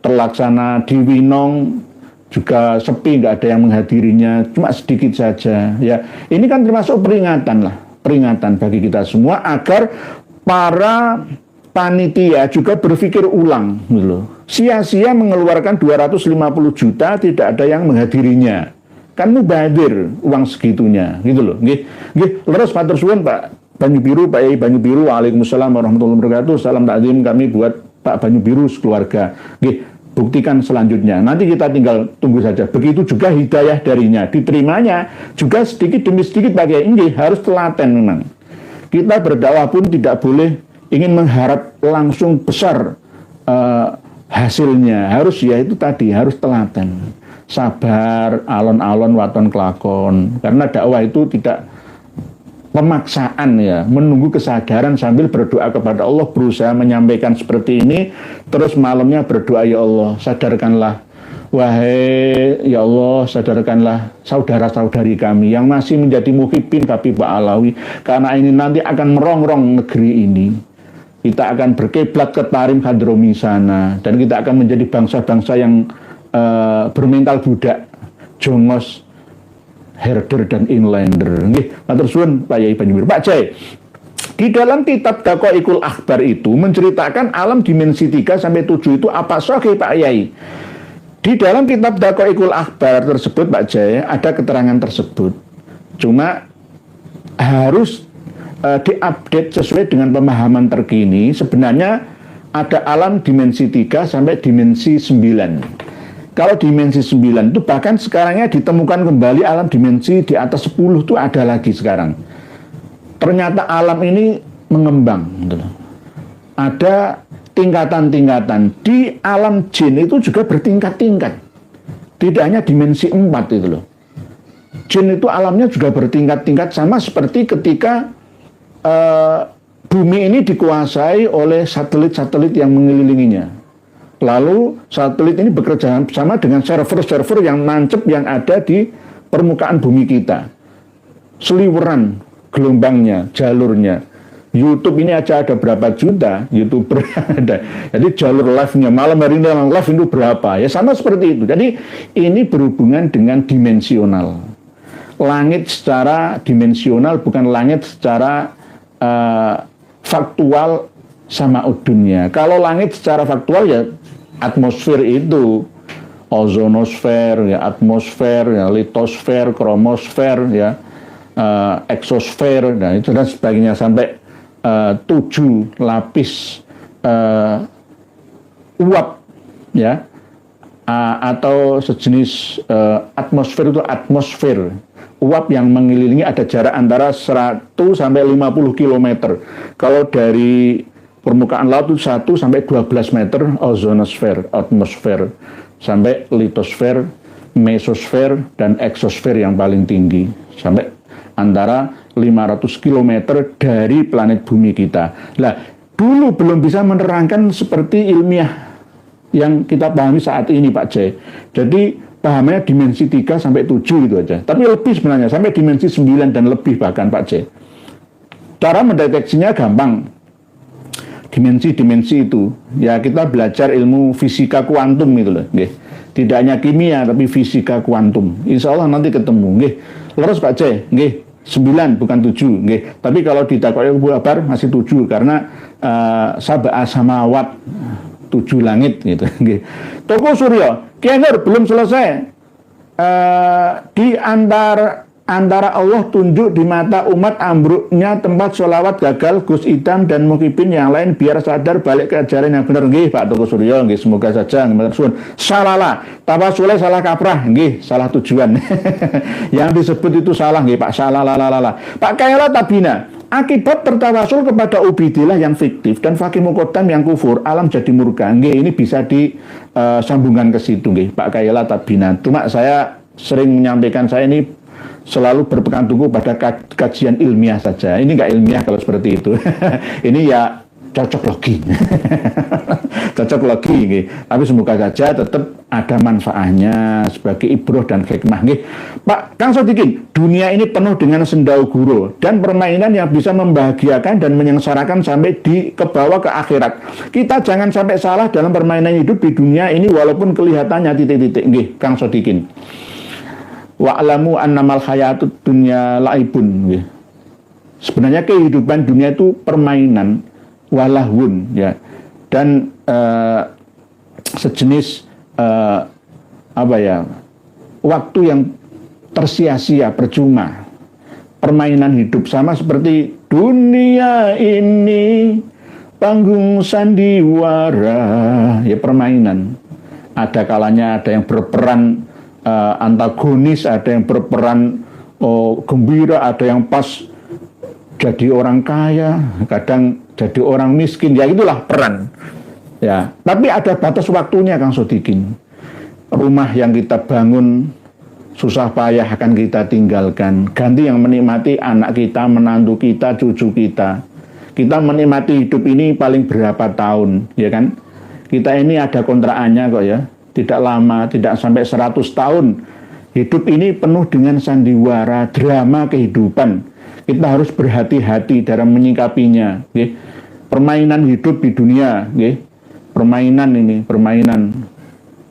Speaker 1: terlaksana, di Winong juga sepi, nggak ada yang menghadirinya, cuma sedikit saja ya. Ini kan termasuk peringatan lah, peringatan bagi kita semua agar para panitia juga berpikir ulang gitu. Sia-sia mengeluarkan 250 juta tidak ada yang menghadirinya. Kan mubadir uang segitunya gitu loh. Nggih, leres matur suwun Pak Banyu Biru, Pak Yai Banyu Biru. Waalaikumsalam warahmatullahi wabarakatuh. Salam takzim kami buat Pak Banyu Biru sekeluarga. Nggih, buktikan selanjutnya. Nanti kita tinggal tunggu saja. Begitu juga hidayah darinya, diterimanya juga sedikit demi sedikit Pak Yai. Nggih, harus telaten memang. Kita berdakwah pun tidak boleh ingin mengharap langsung besar hasilnya. Harus ya itu tadi, harus telaten. Sabar, alon-alon, waton kelakon. Karena dakwah itu tidak pemaksaan ya, menunggu kesadaran sambil berdoa kepada Allah, berusaha menyampaikan seperti ini, terus malamnya berdoa, ya Allah sadarkanlah, wahai ya Allah sadarkanlah saudara-saudari kami yang masih menjadi muhibbin Habibah Alawi, karena ini nanti akan merongrong negeri ini, kita akan berkiblat ke Tarim Hadromi sana, dan kita akan menjadi bangsa-bangsa yang bermental budak, jongos, herder dan inlander. Nggih, matur suwun Pak Yai Banyumir. Pak Jai, di dalam kitab Daqaiqul Akhbar itu menceritakan alam dimensi 3 sampai 7 itu apa sahih Pak Yai? Di dalam kitab Daqaiqul Akhbar tersebut Pak Jai ada keterangan tersebut. Cuma harus diupdate sesuai dengan pemahaman terkini. Sebenarnya ada alam dimensi 3 sampai dimensi 9. Kalau dimensi 9 itu bahkan sekarangnya ditemukan kembali alam dimensi di atas 10 itu ada lagi sekarang. Ternyata alam ini mengembang. Ada tingkatan-tingkatan. Di alam jin itu juga bertingkat-tingkat. Tidak hanya dimensi 4 itu loh. Jin itu alamnya juga bertingkat-tingkat, sama seperti ketika bumi ini dikuasai oleh satelit-satelit yang mengelilinginya. Lalu satelit ini bekerja sama dengan server-server yang nancep yang ada di permukaan bumi kita. Seliweran gelombangnya, jalurnya. YouTube ini aja ada berapa juta YouTuber ada. Jadi jalur live-nya malam hari ini live itu berapa? Ya sama seperti itu. Jadi ini berhubungan dengan dimensional. Langit secara dimensional, bukan langit secara faktual sama dunia. Kalau langit secara faktual ya atmosfer itu, ozonosfer, ya atmosfer, ya litosfer, kromosfer, ya eksosfer, nah itu dan sebagainya sampai 7 lapis uap, ya atau sejenis atmosfer itu atmosfer. Uap yang mengelilingi ada jarak antara 100 sampai 50 km. Kalau dari permukaan laut itu 1 sampai 12 meter ozonosfer, atmosfer, sampai litosfer, mesosfer, dan eksosfer yang paling tinggi. Sampai antara 500 km dari planet bumi kita. Nah, dulu belum bisa menerangkan seperti ilmiah yang kita pahami saat ini Pak Jai. Jadi pahamannya dimensi 3 sampai 7 itu aja. Tapi lebih sebenarnya, sampai dimensi 9 dan lebih bahkan Pak Jai. Cara mendeteksinya gampang. Dimensi-dimensi itu, ya kita belajar ilmu fisika kuantum gitu loh, nggih. Tidak hanya kimia tapi fisika kuantum. Insya Allah nanti ketemu, nggih. Leres Pak Jai, nggih. 9 bukan 7, nggih. Tapi kalau di Daqaiqul Akhbar masih 7 karena sab'a samawat, 7 langit gitu, nggih. Toko Surya, Kiai Nur belum selesai. Di antara Allah tunjuk di mata umat ambruknya tempat sholawat gagal Gus Idam dan Muhibin yang lain biar sadar balik ke ajaran yang benar. Nggih Pak Toko Suryo, nggih semoga saja salah tawasulnya salah kaprah, nggih salah tujuan. Yang disebut itu salah nggih Pak, salah lala. Pak Kayala Tabina, akibat tertawasul kepada Ubidillah yang fiktif dan Fakih Muqaddam yang kufur, alam jadi murka. Nggih ini bisa disambungkan ke situ nggih Pak Kayala Tabina. Cuma saya sering menyampaikan, saya ini selalu berpegang teguh pada kajian ilmiah saja. Ini nggak ilmiah kalau seperti itu. Ini ya cocok logi. Cocok logi. Gitu. Tapi semoga saja tetap ada manfaatnya sebagai ibroh dan hikmah. Gitu. Pak Kang Sodikin, dunia ini penuh dengan sendau guru dan permainan yang bisa membahagiakan dan menyengsarakan sampai ke bawah ke akhirat. Kita jangan sampai salah dalam permainan hidup di dunia ini walaupun kelihatannya titik-titik. Gitu, Kang Sodikin. Wa'lamu annamal hayatud dunya laibun. Sebenarnya kehidupan dunia itu permainan, walahun ya. Dan sejenis waktu yang tersia-sia, percuma. Permainan hidup sama seperti dunia ini panggung sandiwara, ya permainan. Ada kalanya ada yang berperan antagonis, ada yang berperan gembira, ada yang pas jadi orang kaya, kadang jadi orang miskin, ya itulah peran. Ya, tapi ada batas waktunya Kang Sodikin. Rumah yang kita bangun susah payah akan kita tinggalkan. Ganti yang menikmati anak kita, menantu kita, cucu kita. Kita menikmati hidup ini paling berapa tahun, ya kan? Kita ini ada kontrakannya kok ya. Tidak lama, tidak sampai 100 tahun. Hidup ini penuh dengan sandiwara, drama kehidupan. Kita harus berhati-hati dalam menyikapinya. Okay? Permainan hidup di dunia, okay? Permainan ini, permainan.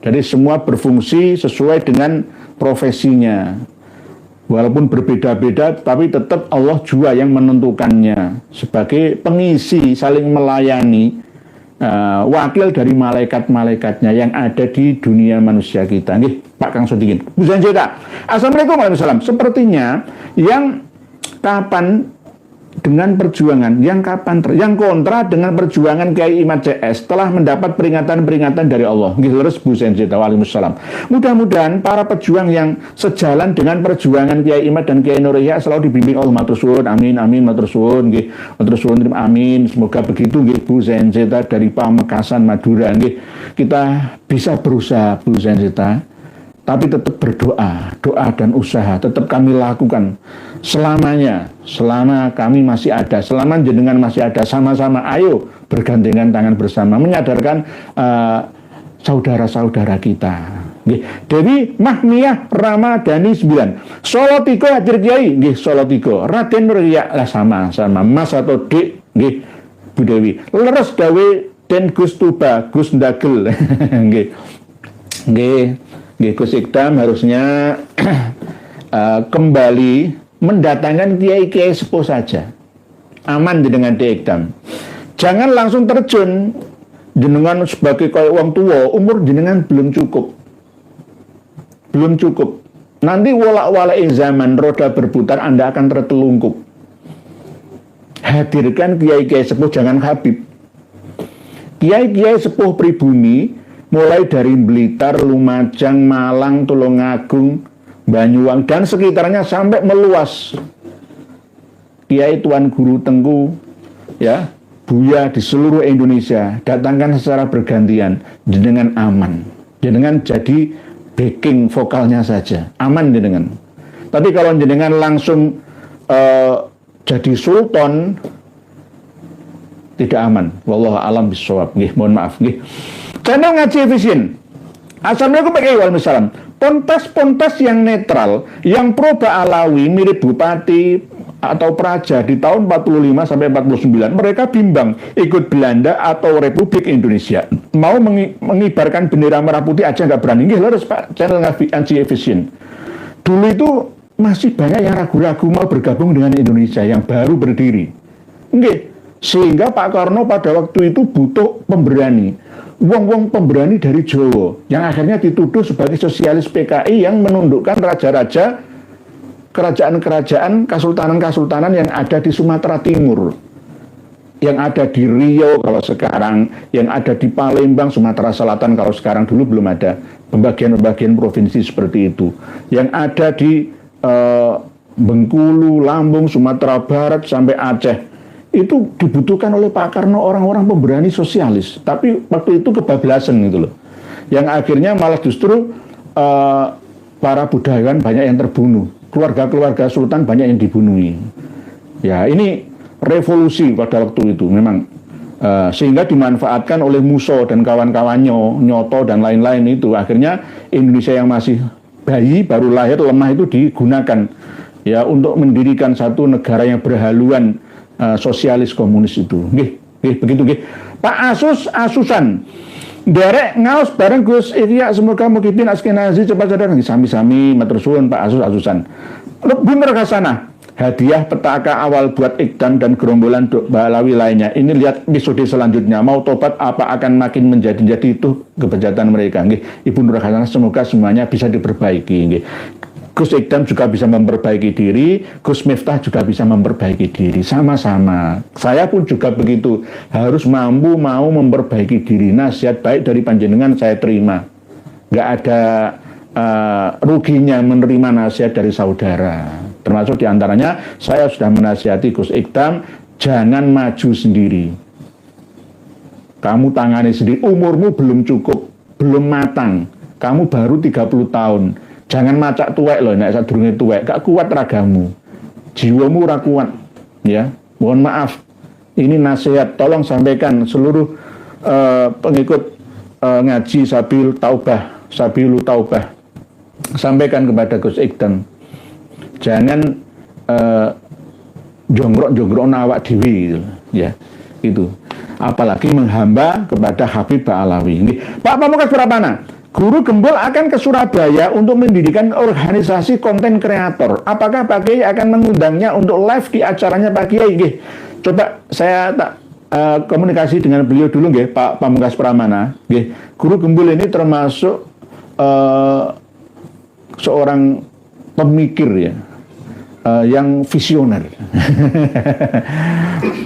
Speaker 1: Jadi semua berfungsi sesuai dengan profesinya. Walaupun berbeda-beda, tapi tetap Allah juga yang menentukannya. Sebagai pengisi, saling melayani, wakil dari malaikat-malaikatnya yang ada di dunia manusia kita. Nih, Pak Kang Sodikin. Bu Zanjeta, Assalamualaikum warahmatullahi wabarakatuh. Sepertinya yang kapan dengan perjuangan, yang kontra dengan perjuangan Kiai Imad CS telah mendapat peringatan-peringatan dari Allah. Terus Bu Zanjeta, waalaikumsalam. Mudah-mudahan para pejuang yang sejalan dengan perjuangan Kiai Imad dan Kiai Nur Yahya selalu dibimbing Allah. Matur suwun, amin, amin, matur suwun, nggih. Matur suwun, amin. Semoga begitu, nggih, Bu Zanjeta dari Pamekasan Madura, nggih. Kita bisa berusaha, Bu Zanjeta, tapi tetap berdoa, doa dan usaha tetap kami lakukan selamanya, selama kami masih ada, selama jenengan masih ada, sama-sama ayo bergandengan tangan bersama menyadarkan saudara-saudara kita. Dewi Mahmiyah Ramadhani 9 Solo Tigo hadir Kiai, nggih, Solo Tigo Raden Nurya lah, sama-sama Mas atau Dik, nggih, Bu Dewi leres dawe Den Gus Tuba Gus Ndagel nggih, nggih. Gus Ikdam harusnya kembali mendatangkan kiai-kiai sepuh saja. Aman dengan Ikdam. Jangan langsung terjun jenengan sebagai kayak wong tua, umur jenengan belum cukup. Belum cukup. Nanti walak-walak zaman roda berputar Anda akan tertelungkup. Hadirkan kiai-kiai sepuh, jangan Habib. Kiai-kiai sepuh pribumi mulai dari Blitar, Lumajang, Malang, Tulungagung, Banyuwangi, dan sekitarnya sampai meluas. Kiai Tuan Guru Tengku, ya, Buya di seluruh Indonesia, datangkan secara bergantian, jenengan aman. Jenengan jadi backing vokalnya saja, aman jenengan. Tapi kalau jenengan langsung jadi sultan, tidak aman. Wallahu a'lam bishawab. Nggih, mohon maaf, nggih. Channel Ngaji Efisien. Assalamualaikum warahmatullahi wabarakatuh. Ponpes-ponpes yang netral, yang pro Ba'alawi mirip bupati atau praja di tahun 45 sampai 49, mereka bimbang ikut Belanda atau Republik Indonesia. Mau mengibarkan bendera merah putih aja nggak berani. Nggih, harus Pak, channel Ngaji Efisien. Dulu itu masih banyak yang ragu-ragu mau bergabung dengan Indonesia yang baru berdiri. Nggih, sehingga Pak Karno pada waktu itu butuh pemberani. Wong-wong pemberani dari Jawa yang akhirnya dituduh sebagai sosialis PKI yang menundukkan raja-raja, kerajaan-kerajaan, kesultanan-kesultanan yang ada di Sumatera Timur, yang ada di Riau kalau sekarang, yang ada di Palembang, Sumatera Selatan kalau sekarang, dulu belum ada pembagian-pembagian provinsi seperti itu, yang ada di Bengkulu, Lampung, Sumatera Barat sampai Aceh. Itu dibutuhkan oleh Pak Karno orang-orang pemberani sosialis, tapi waktu itu kebablasan gitu loh, yang akhirnya malah justru para budayawan banyak yang terbunuh, keluarga-keluarga sultan banyak yang dibunuhi. Ya, ini revolusi pada waktu itu memang, sehingga dimanfaatkan oleh Musso dan kawan-kawannya, Nyoto dan lain-lain itu. Akhirnya Indonesia yang masih bayi baru lahir lemah itu digunakan ya untuk mendirikan satu negara yang berhaluan sosialis komunis itu. Nggih, begitu nggih. Pak Asusan. Derek ngaos bareng Gus Ihya, semoga Mukhyiddin Askenazi cepat sadar. Sami-sami matur suwun Pak Asusan. Bener kasana. Hadiah petaka awal buat Ikdam dan gerombolan Ba'alawi lainnya. Ini lihat episode selanjutnya. Mau tobat apa akan makin menjadi itu kebejatan mereka. Nggih. Ibu Nur Hasanah, semoga semuanya bisa diperbaiki. Nggih. Gus Ikdam juga bisa memperbaiki diri, Gus Miftah juga bisa memperbaiki diri, sama-sama. Saya pun juga begitu, harus mau memperbaiki diri. Nasihat baik dari panjenengan saya terima. Nggak ada ruginya menerima nasihat dari saudara. Termasuk diantaranya, saya sudah menasihati Gus Ikdam, jangan maju sendiri. Kamu tangani sendiri, umurmu belum cukup, belum matang. Kamu baru 30 tahun. Jangan macak tuwek loh, nek sadurunge tuwek, gak kuat ragamu. Jiwamu ora kuat, ya. Mohon maaf. Ini nasihat, tolong sampaikan seluruh pengikut ngaji Sabilu Taubah. Sampaikan kepada Gus Ikdam. Jangan jonggrok nawak dewi gitu, ya. Itu. Apalagi menghamba kepada Habib Ba'alawi. Ini Pak Pamungkas Pramana, Guru Gembul akan ke Surabaya untuk mendirikan organisasi konten kreator. Apakah Pak Kiai akan mengundangnya untuk live di acaranya Pak Kiai? Coba saya komunikasi dengan beliau dulu, Pak Pamungkas Pramana. Guru Gembul ini termasuk seorang pemikir, ya. Yang visioner.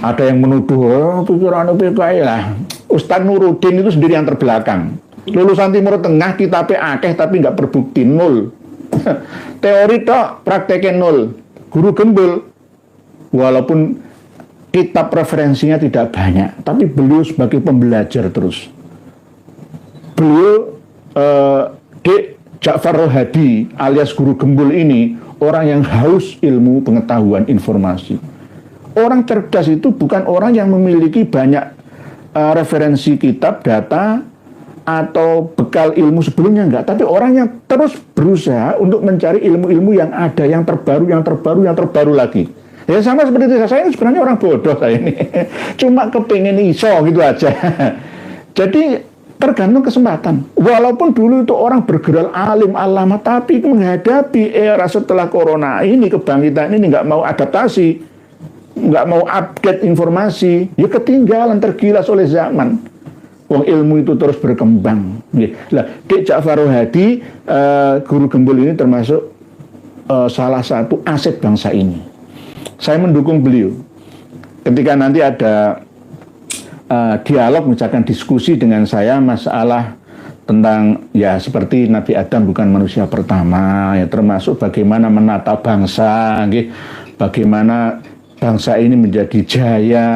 Speaker 1: Ada yang menuduh pikiran PKI lah. Ustadz Nuruddin itu sendiri yang terbelakang. Lulusan Timur Tengah, kitabnya akeh tapi nggak berbukti, nol. Teori tok, prakteknya nol. Guru Gembul, walaupun kitab referensinya tidak banyak, tapi beliau sebagai pembelajar terus. Beliau Dek Ja'far Rohadi alias Guru Gembul ini orang yang haus ilmu, pengetahuan, informasi. Orang cerdas itu bukan orang yang memiliki banyak referensi kitab, data, atau bekal ilmu sebelumnya, enggak. Tapi orang yang terus berusaha untuk mencari ilmu-ilmu yang ada, yang terbaru lagi. Ya sama seperti saya ini sebenarnya orang bodoh saya ini. Cuma kepingin iso gitu aja. Jadi tergantung kesempatan. Walaupun dulu itu orang bergerak alim alama, tapi menghadapi era setelah corona ini, kebangkitan ini nggak mau adaptasi, nggak mau update informasi, ya ketinggalan, tergilas oleh zaman. Wong ilmu itu terus berkembang. Lah, Dek Ja'far Rohadi, Guru Gembul ini termasuk salah satu aset bangsa ini. Saya mendukung beliau. Ketika nanti ada dialog, misalkan diskusi dengan saya masalah tentang ya seperti Nabi Adam bukan manusia pertama, ya termasuk bagaimana menata bangsa, bagaimana bangsa ini menjadi jaya,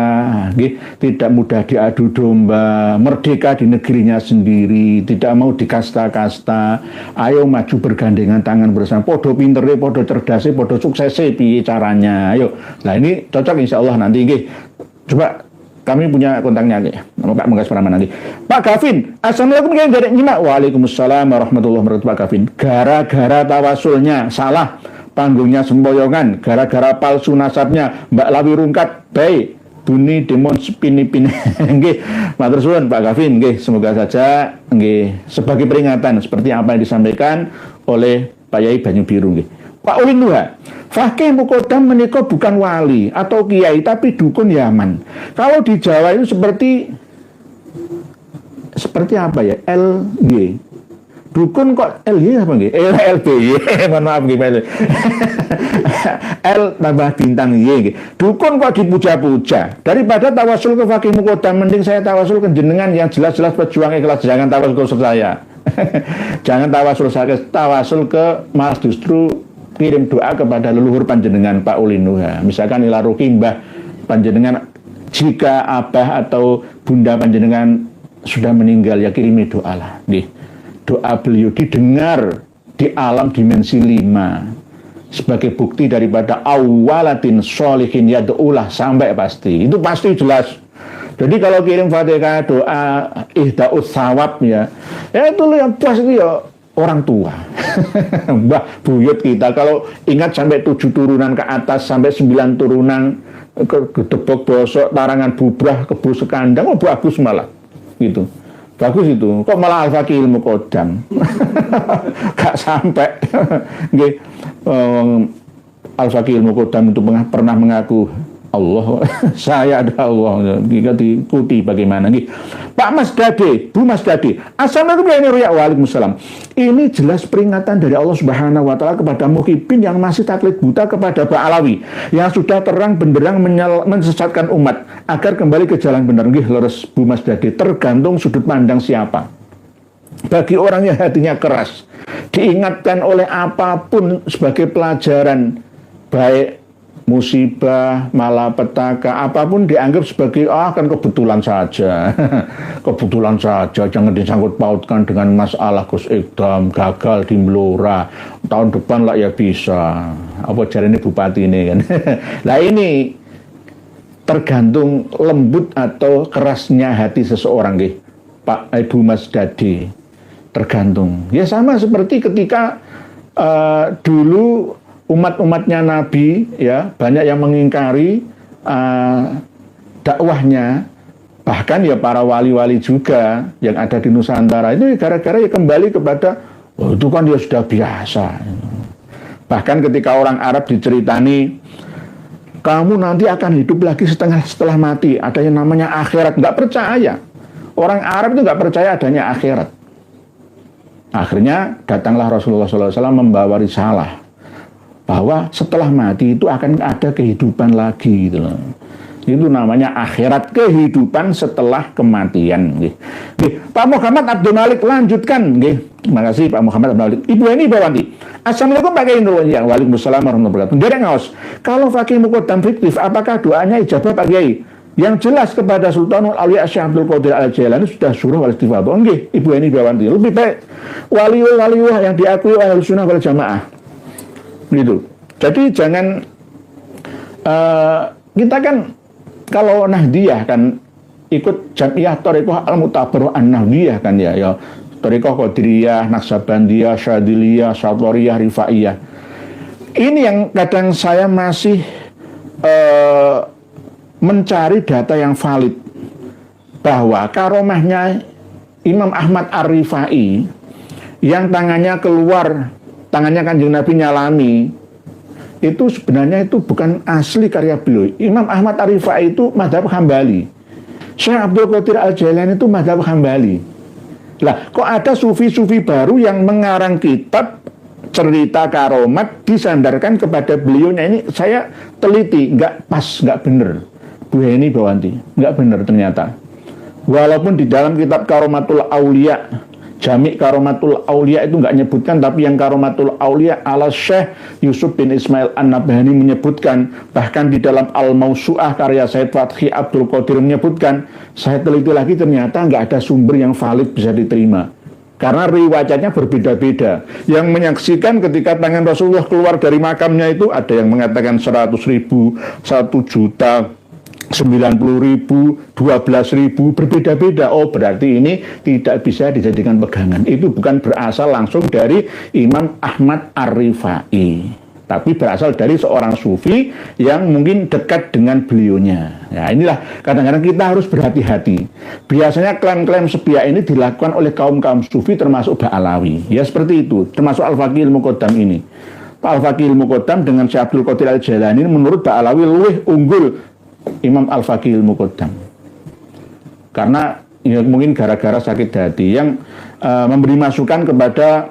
Speaker 1: tidak mudah diadu domba, merdeka di negerinya sendiri, tidak mau dikasta-kasta, ayo maju bergandengan tangan bersama, podo pintere, podo cerdase, podo suksese, piye caranya, ayo. Nah ini cocok insya Allah nanti, coba kami punya kontaknya, nama Pak Pamungkas Pramana nanti. Pak Gavin, assalamualaikum, dari nyimak. Waalaikumsalam warahmatullahi wabarakatuh. Pak Gavin, gara-gara tawasulnya salah, panggungnya semboyongan, gara-gara palsu nasabnya Mbak Lawi Rungkat, baik Buni Demon Spini-Pini. Matur suwun Pak Gavin, semoga saja sebagai peringatan seperti apa yang disampaikan oleh Pak Yai Banyu Biru. Pak Ulin Nuha, Fakih Mukodam menika bukan wali atau kiai tapi dukun Yaman. Kalau di Jawa itu seperti apa ya? LG. Dukun kok LG apa nggih? LBY. Mohon maaf nggih Pak. L tambah bintang Y. Dukun kok dipuja-puja. Daripada tawasul ke Fakih Mukodam, mending saya tawasul ke jenengan yang jelas-jelas pejuang ikhlas. Jangan tawasul ke saya. Jangan tawasul ke malah justru kirim doa kepada leluhur panjenengan Pak Ulin Nuha. Misalkan ila ruki mbah panjenengan, jika abah atau bunda panjenengan sudah meninggal, ya kirimi doa lah. Doa beliau didengar di alam dimensi 5 sebagai bukti daripada awalatin sholihin yad'ulah, sampai pasti. Itu pasti jelas. Jadi kalau kirim Fatihah doa ihda'us sawab ya itu yang pas itu ya orang tua. Mbah buyut kita kalau ingat sampai 7 turunan ke atas, sampai 9 turunan ke Gedebok Bosok, Tarangan Bubrah, Kebu Sekandang, bagus malah gitu. Bagus itu. Kok malah Al-Fakih Ilmu Kodam. Gak sampai. Al-Fakih Ilmu Kodam itu pernah mengaku Allah, saya ada Allah. Jika diikuti bagaimana nih, Pak Mas Dade, Bu Mas Dade, assalamualaikum warahmatullahi wabarakatuh. Waalaikumsalam. Ini jelas peringatan dari Allah Subhanahu Wa Taala kepada muhibin yang masih taklid buta kepada Ba'alawi, yang sudah terang benderang menyesatkan umat agar kembali ke jalan benar. Nggih, leres Bu Mas Dade, tergantung sudut pandang siapa. Bagi orang yang hatinya keras, diingatkan oleh apapun sebagai pelajaran baik musibah, malapetaka, apapun dianggap sebagai kan kebetulan saja. Kebetulan saja, jangan disangkut pautkan dengan masalah Gus Ikdam gagal di Blora. Tahun depan lah ya bisa. Apa jarene bupati ini kan. Nah ini tergantung lembut atau kerasnya hati seseorang nggih, Pak Ibu Mas Dadi. Tergantung. Ya sama seperti ketika dulu umat-umatnya Nabi ya banyak yang mengingkari dakwahnya, bahkan ya para wali-wali juga yang ada di Nusantara itu gara-gara ya kembali kepada itu kan ya sudah biasa. Bahkan ketika orang Arab diceritani kamu nanti akan hidup lagi setelah mati, ada yang namanya akhirat, nggak percaya. Orang Arab itu nggak percaya adanya akhirat. Akhirnya datanglah Rasulullah SAW membawa risalah bahwa setelah mati itu akan ada kehidupan lagi gitu loh. Itu namanya akhirat, kehidupan setelah kematian. Pak Muhammad Abdul Malik lanjutkan. Terima kasih Pak Muhammad Abdul Malik. Ibu ini Bawanti. Assalamualaikum Pak Kiai Nurwaliya. Waalaikumsalam warahmatullahi wabarakatuh. Derek ngaos. Kalau fakih muqaddam fiktif, apakah doanya ijabah Pak Kiai? Yang jelas kepada Sultanul Auliya Syekh Abdul Qadir Al-Jailani sudah suruh wal istifadhah. Nggih, Ibu ini Bawanti. Lebih baik waliullah yang diakui oleh Ahlussunnah wal Jamaah. Gitu. Jadi jangan kita kan kalau Nahdiyah kan ikut Jamiah Thariqah Al-Mutabarrah An-Nahdiyah kan ya Thariqah Qadiriyah, Naksabandiyah, Syadiliyah, Syatoriyah, Rifaiyah. Ini yang kadang saya masih mencari data yang valid bahwa karomahnya Imam Ahmad Ar-Rifai yang tangannya Kanjeng Nabi nyalami itu sebenarnya itu bukan asli karya beliau. Imam Ahmad Ar-Rifai itu mazhab Hambali. Syekh Abdul Qadir Al-Jailani itu mazhab Hambali. Lah, kok ada sufi-sufi baru yang mengarang kitab cerita karomat disandarkan kepada beliaunya? Ini saya teliti, nggak pas, nggak bener. Bu Heni Bawanti, nggak bener ternyata. Walaupun di dalam kitab Karomatul Aulia, Jami' Karomatul Aulia itu nggak nyebutkan, tapi yang Karomatul Aulia ala Syekh Yusuf bin Ismail An-Nabhani menyebutkan, bahkan di dalam Al-Mausu'ah karya Said Fathi Abdul Qadir menyebutkan. Saya teliti lagi ternyata nggak ada sumber yang valid bisa diterima. Karena riwayatnya berbeda-beda. Yang menyaksikan ketika tangan Rasulullah keluar dari makamnya itu ada yang mengatakan 100.000, 1 juta, 90.000, 12.000, berbeda-beda. Oh, berarti ini tidak bisa dijadikan pegangan. Itu bukan berasal langsung dari Imam Ahmad Ar-Rifai, tapi berasal dari seorang sufi yang mungkin dekat dengan beliaunya. Ya, inilah kadang-kadang kita harus berhati-hati. Biasanya klaim-klaim sebiak ini dilakukan oleh kaum-kaum sufi termasuk Ba'alawi. Ya seperti itu, termasuk Al-Faqih Al-Muqaddam ini. Pak Al-Faqih Al-Muqaddam dengan Syekh Abdul Qadir Al-Jailani menurut Ba'alawi lebih unggul Imam Al-Faqih Al-Muqaddam. Karena ya, mungkin gara-gara sakit hati yang memberi masukan kepada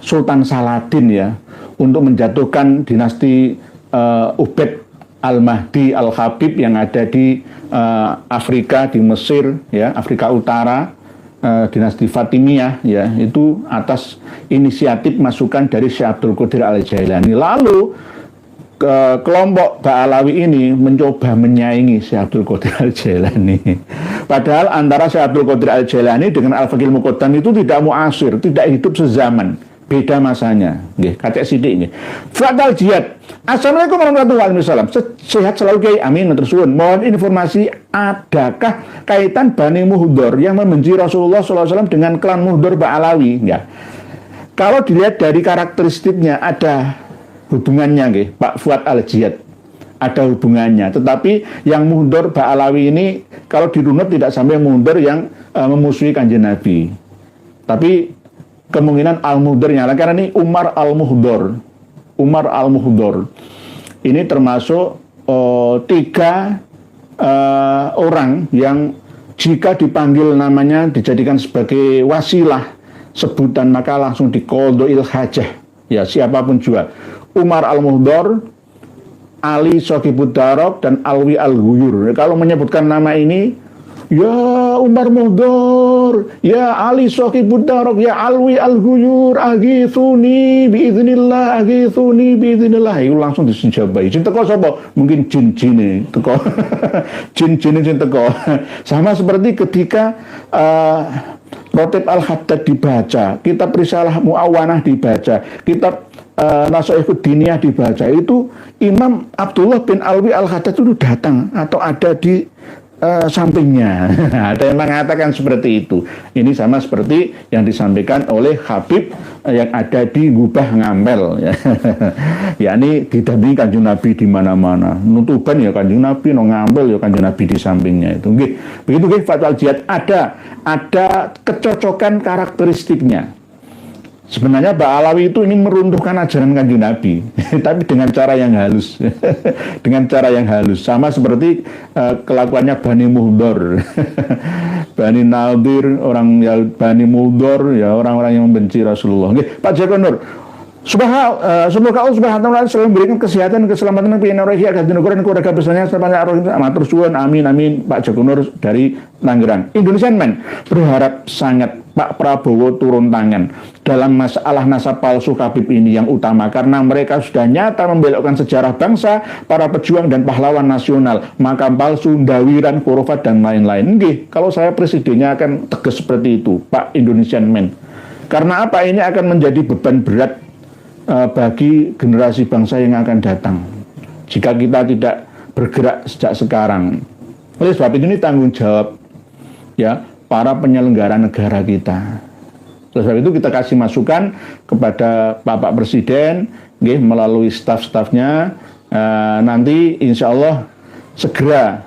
Speaker 1: Sultan Saladin ya untuk menjatuhkan dinasti Ubaid Al-Mahdi Al-Habib yang ada di Afrika, di Mesir ya, Afrika Utara, dinasti Fatimiyah ya, itu atas inisiatif masukan dari Syekh Abdul Qadir Al-Jailani. Lalu kelompok Ba'alawi ini mencoba menyaingi Syekh Abdul Qadir Al-Jailani. Padahal antara Syekh Abdul Qadir Al-Jailani dengan Al-Faqih Al-Muqaddam itu tidak muasir, tidak hidup sezaman, beda masanya. Nggih, katek sithik nggih. Fatal jihad. Assalamualaikum warahmatullahi wabarakatuh. Sehat selalu Kiai. Amin. Matur suwun. Mohon informasi, adakah kaitan Bani Muhdor yang membenci Rasulullah SAW dengan klan Muhdor Ba'alawi? Ya. Kalau dilihat dari karakteristiknya ada hubungannya nggih, Pak Fuad Al-Jihad. Ada hubungannya, tetapi yang Muhdor Ba'alawi ini kalau dirunut tidak sampai Muhdor yang memusuhi Kanjeng Nabi. Tapi kemungkinan Al-Muhdor nyala karena ini Umar Al-Muhdor. Umar Al-Muhdor. Ini termasuk 3 orang yang jika dipanggil namanya dijadikan sebagai wasilah sebutan maka langsung diqadha'il hajah. Ya, siapapun juga. Umar Al-Muhdor, Ali Shogibud Darab, dan Alwi Al-Ghuyur. Kalau menyebutkan nama ini, ya Umar Muhdor, ya Ali Sohibud Darok, ya Alwi Al-Guyur, aghithuni biiznillah, aghithuni biiznillah. Itu langsung disenjabai. Sing teko sapa? Mungkin jin-jin teko. Jin-jin sing teko. Sama seperti ketika Rotib Al-Haddad dibaca, kitab Risalah Mu'awanah dibaca, kitab Nasoihud Diniyah dibaca, itu Imam Abdullah bin Alwi Al-Haddad itu datang atau ada di sampingnya. Ada yang mengatakan seperti itu. Ini sama seperti yang disampaikan oleh Habib yang ada di Gubah Ngampel. Yakni didampingi Kanjeng Nabi di mana-mana. Nutuban ya Kanjeng Nabi, no Ngampel ya Kanjeng Nabi di sampingnya itu. Begitu fatwa jihad ada kecocokan karakteristiknya. Sebenarnya Mbak Alawi itu ini meruntuhkan ajaran Kanjeng Nabi, tapi dengan cara yang halus, dengan cara yang halus, sama seperti kelakuannya Bani Muhdor, Bani Nadir, orang ya Bani Muhdor, ya orang-orang yang membenci Rasulullah. Oke, Pak Joko Nur, semoga Allah Subhanahu wa taala selalu memberikan kesehatan, keselamatan, pilihan rakyat, dan negara dan keluarga besarnya sepanjang arwah matur suwun, amin amin. Pak Joko Nur dari Tangerang. Indonesian Man berharap sangat Pak Prabowo turun tangan dalam masalah nasab palsu Habib ini yang utama, karena mereka sudah nyata membelokkan sejarah bangsa, para pejuang dan pahlawan nasional, makam palsu, dawiran, khurafat dan lain-lain. Nggih, kalau saya presidennya akan tegas seperti itu, Pak Indonesian Man. Karena apa? Ini akan menjadi beban berat bagi generasi bangsa yang akan datang jika kita tidak bergerak sejak sekarang. Oleh sebab itu ini tanggung jawab ya para penyelenggara negara kita. Oleh sebab itu kita kasih masukan kepada Bapak Presiden melalui staf-stafnya, nanti insya Allah segera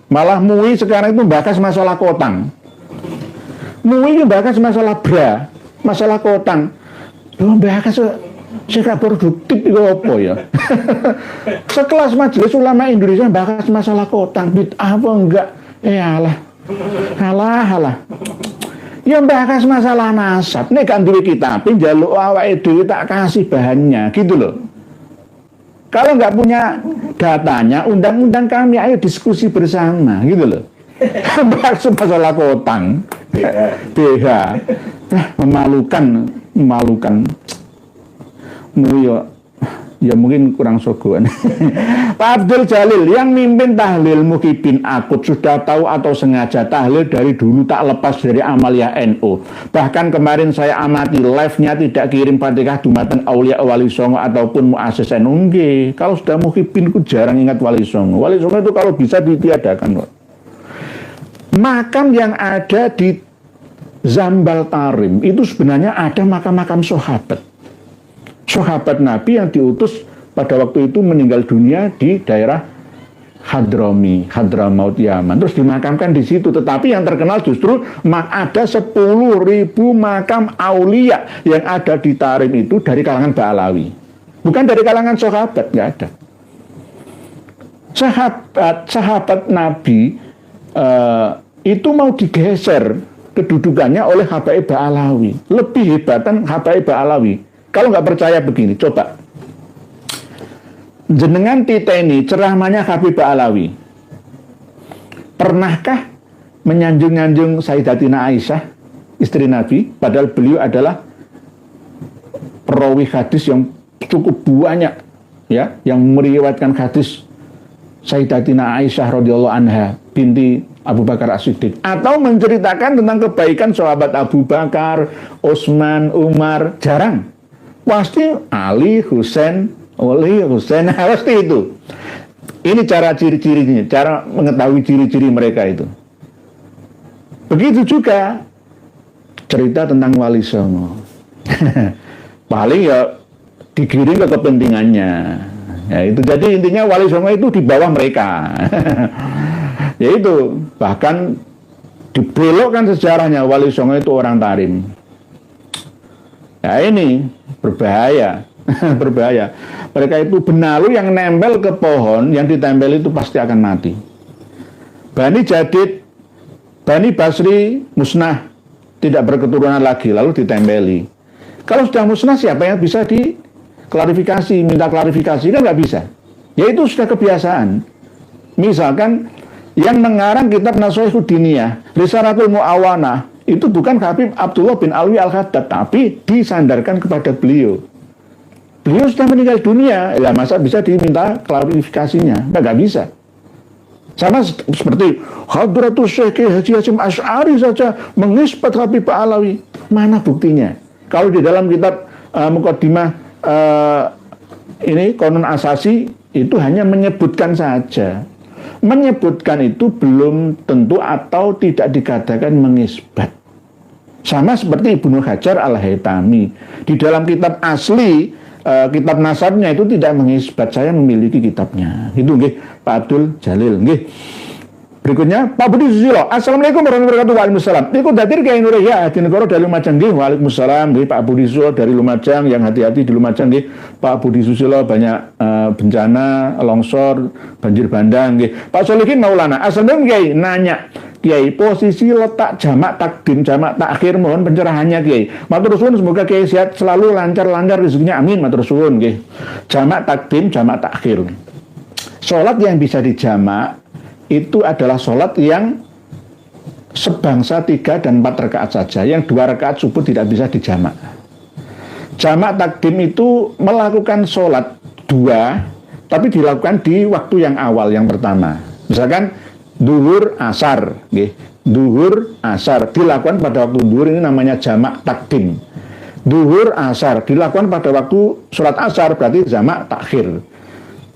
Speaker 1: malah MUI sekarang itu bahas masalah kotang. MUI bahas masalah BRA, masalah kotang. Bahas sikap produktif itu apa ya? Sekelas Majelis Ulama Indonesia bahas masalah kotang, apa enggak? Alah. Ya bahas masalah nasab. Nek kan duwe kitab, njaluk awake dhewe tak kasih bahannya, gitu loh. Kalau nggak punya datanya, undang-undang kami, ayo diskusi bersama, gitu loh. Bahas masalah kotang, BH, memalukan. Ya mungkin kurang sogoan. Pak Abdul Jalil yang mimpin tahlil Muhyiddin Akut sudah tahu atau sengaja tahlil dari dulu tak lepas dari amalia NU. Bahkan kemarin saya amati live-nya tidak kirim Fatihah dumatan Aulia Wali Songo ataupun muassis NU. Kalau sudah Muhyiddin ku jarang ingat Wali Songo. Wali Songo itu kalau bisa ditiadakan. Makam yang ada di Zambal Tarim itu sebenarnya ada makam-makam sahabat Nabi yang diutus pada waktu itu meninggal dunia di daerah Hadramaut Yaman, terus dimakamkan di situ. Tetapi yang terkenal justru ada 10.000 makam aulia yang ada di Tarim itu dari kalangan Ba'alawi, bukan dari kalangan sahabat, nggak ada. Sahabat Nabi itu mau digeser kedudukannya oleh Habaib Ba'alawi, lebih hebatan Habaib Ba'alawi. Kalau nggak percaya begini, coba jenengan titeni ceramahnya Habib Ba'alawi. Pernahkah menyanjung-nyanjung Sayyidatina Aisyah, istri Nabi, padahal beliau adalah perawi hadis yang cukup banyak, ya, yang meriwayatkan hadis Sayyidatina Aisyah radhiyallahu anha binti Abu Bakar As-Siddiq, atau menceritakan tentang kebaikan sahabat Abu Bakar, Utsman, Umar? Jarang. Pasti Ali, Husain, pasti itu. Ini cara ciri-cirinya, cara mengetahui ciri-ciri mereka itu. Begitu juga cerita tentang Wali Songo. Paling ya digiring ke kepentingannya. Ya itu, jadi intinya Wali Songo itu di bawah mereka. Yaitu bahkan dibelokkan sejarahnya, Wali Songo itu orang Tarim. Ya ini berbahaya. Berbahaya. Mereka itu benalu yang nempel ke pohon, yang ditempel itu pasti akan mati. Bani Jadid, Bani Basri musnah, tidak berketurunan lagi, lalu ditempeli. Kalau sudah musnah, siapa yang bisa diklarifikasi, minta klarifikasi? Kan nggak bisa. Ya itu sudah kebiasaan. Misalkan Yang mengarang kitab Nashihud Diniyah, Risalatul Mu'awanah, itu bukan Habib Abdullah bin Alwi Al-Khaddad, tapi disandarkan kepada beliau. Beliau sudah meninggal dunia, ya masa bisa diminta klarifikasinya? Nggak bisa. Sama seperti Hadratus Syekh Haji Hasyim Asy'ari saja mengisbat Habib Alawi. Mana buktinya? Kalau di dalam kitab Muqaddimah ini Qanun Asasi itu hanya menyebutkan saja. Menyebutkan itu belum tentu atau tidak dikatakan mengisbat. Sama seperti Ibnu Hajar Al-Haytami. Di dalam kitab asli, kitab nasabnya itu tidak mengisbat. Saya memiliki kitabnya. Itu nggih, Pak Abdul Jalil. Nggih. Berikutnya, Pak Budi Susilo. Assalamualaikum warahmatullahi wabarakatuh. Waalaikumsalam. Ikut hadir Kyai Nuriyah Hadinegoro dari Lumajang. Nggih. Waalaikumsalam. Nggih, Pak Budi Susilo dari Lumajang. Yang hati-hati di Lumajang. Nggih. Pak Budi Susilo banyak bencana, longsor, banjir bandang. Nggih. Pak Solihin Maulana. Assalamualaikum Kyai. Nanya, Kiai, posisi letak jamak takdim, jamak takhir, mohon pencerahannya Kiai. Matur suwun, semoga Kiai sehat selalu, lancar-lancar rezekinya, amin. Matur suwun nggih. Jamak takdim, jamak takhir. Salat yang bisa dijamak itu adalah sholat yang sebangsa 3 dan 4 rakaat saja. Yang 2 rakaat subuh tidak bisa dijamak. Jamak takdim itu melakukan sholat 2, tapi dilakukan di waktu yang awal, yang pertama. Misalkan duhur asar, duhur asar dilakukan pada waktu duhur, ini namanya jamak takdim. Duhur asar dilakukan pada waktu sholat asar, berarti jamak takhir.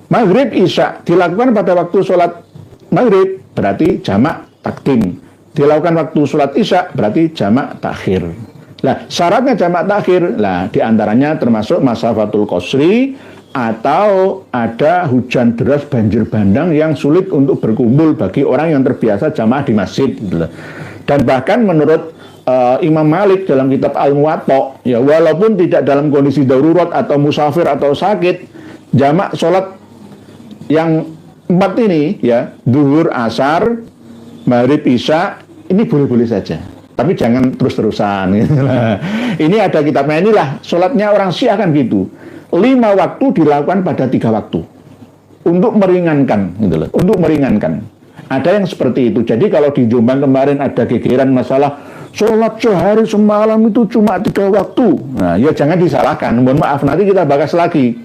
Speaker 1: Maghrib isya dilakukan pada waktu sholat maghrib, berarti jamak takdim. Dilakukan waktu sholat isya, berarti jamak takhir. Nah, syaratnya jamak takhir, nah diantaranya termasuk masafatul qasri, atau ada hujan deras banjir bandang yang sulit untuk berkumpul bagi orang yang terbiasa jamaah di masjid. Dan bahkan menurut Imam Malik dalam kitab Al-Muwatta, ya walaupun tidak dalam kondisi darurat atau musafir atau sakit, jamak sholat yang 4 ini, ya, duhur, asar, maghrib, isya, ini boleh-boleh saja. Tapi jangan terus-terusan. Ini ada kitabnya, inilah sholatnya orang Syiah kan gitu. 5 waktu dilakukan pada 3 waktu. Untuk meringankan, gitu loh. Untuk meringankan. Ada yang seperti itu. Jadi kalau di Jombang kemarin ada gegeran masalah sholat sehari semalam itu cuma 3 waktu. Nah, ya jangan disalahkan. Mohon maaf, nanti kita bahas lagi.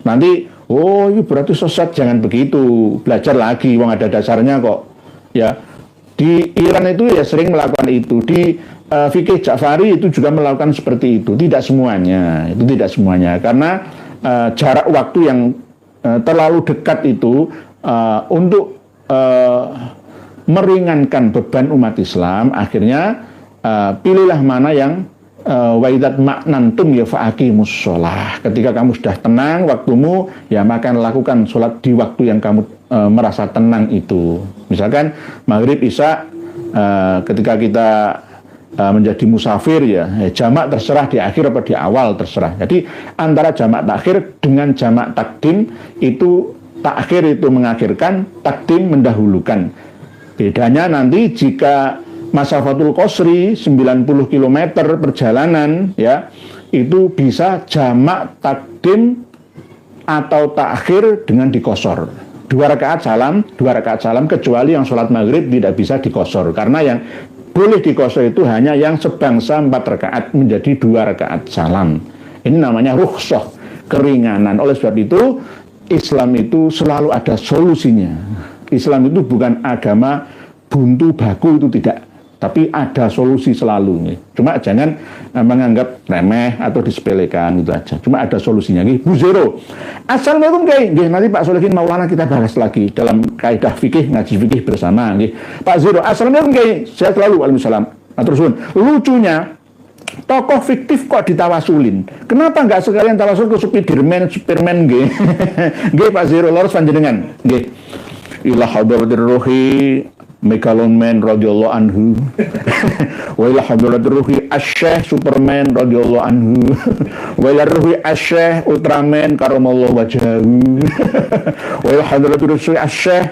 Speaker 1: Nanti, oh ini berarti sesat, jangan begitu. Belajar lagi, wong ada dasarnya kok. Ya, di Iran itu ya sering melakukan itu. Di fikih Ja'fari itu juga melakukan seperti itu. Tidak semuanya, itu tidak semuanya. Karena jarak waktu yang terlalu dekat itu untuk meringankan beban umat Islam, akhirnya pilihlah mana yang waidat maknantum ya fa'aqimus sholah. Ketika kamu sudah tenang waktumu, ya maka lakukan sholat di waktu yang kamu merasa tenang itu. Misalkan maghrib isya, ketika kita menjadi musafir, ya jamak terserah di akhir atau di awal terserah. Jadi antara jamak takhir dengan jamak takdim itu, takhir itu mengakhirkan, takdim mendahulukan. Bedanya nanti jika masafatul qasri 90 km perjalanan, ya itu bisa jamak takdim atau takhir dengan dikosor. 2 rakaat salam, kecuali yang sholat maghrib tidak bisa dikosor, karena yang boleh dikosor itu hanya yang sebangsa 4 rakaat menjadi 2 rakaat salam. Ini namanya rukhsah, keringanan. Oleh sebab itu Islam itu selalu ada solusinya. Islam itu bukan agama buntu baku, itu tidak, tapi ada solusi selalu nih. Cuma jangan menganggap remeh atau disepelekan, itu aja. Cuma ada solusinya nih. Bu Zero, assalamualaikum Kiai. Nanti Pak Solihin Maulana kita bahas lagi dalam kaidah fikih, ngaji fikih bersama nih. Pak Zero, assalamualaikum Kiai. Sehat selalu. Waalaikumsalam. Terus lucunya tokoh fiktif kok ditawasulin. Kenapa nggak sekalian tawasul ke Spiderman, Superman nggih? Nggih Pak Zero, lurus panjenengan. Nggih. Ila hadratir ruhi Megalon Man radhiyallahu anhu. Wa ila hadratir ruhi Asy-Syaikh Superman radhiyallahu anhu. Wa ila ruhi Asy-Syaikh Ultraman karamallahu wajhahu. Wa ila hadratir ruhi Asy-Syaikh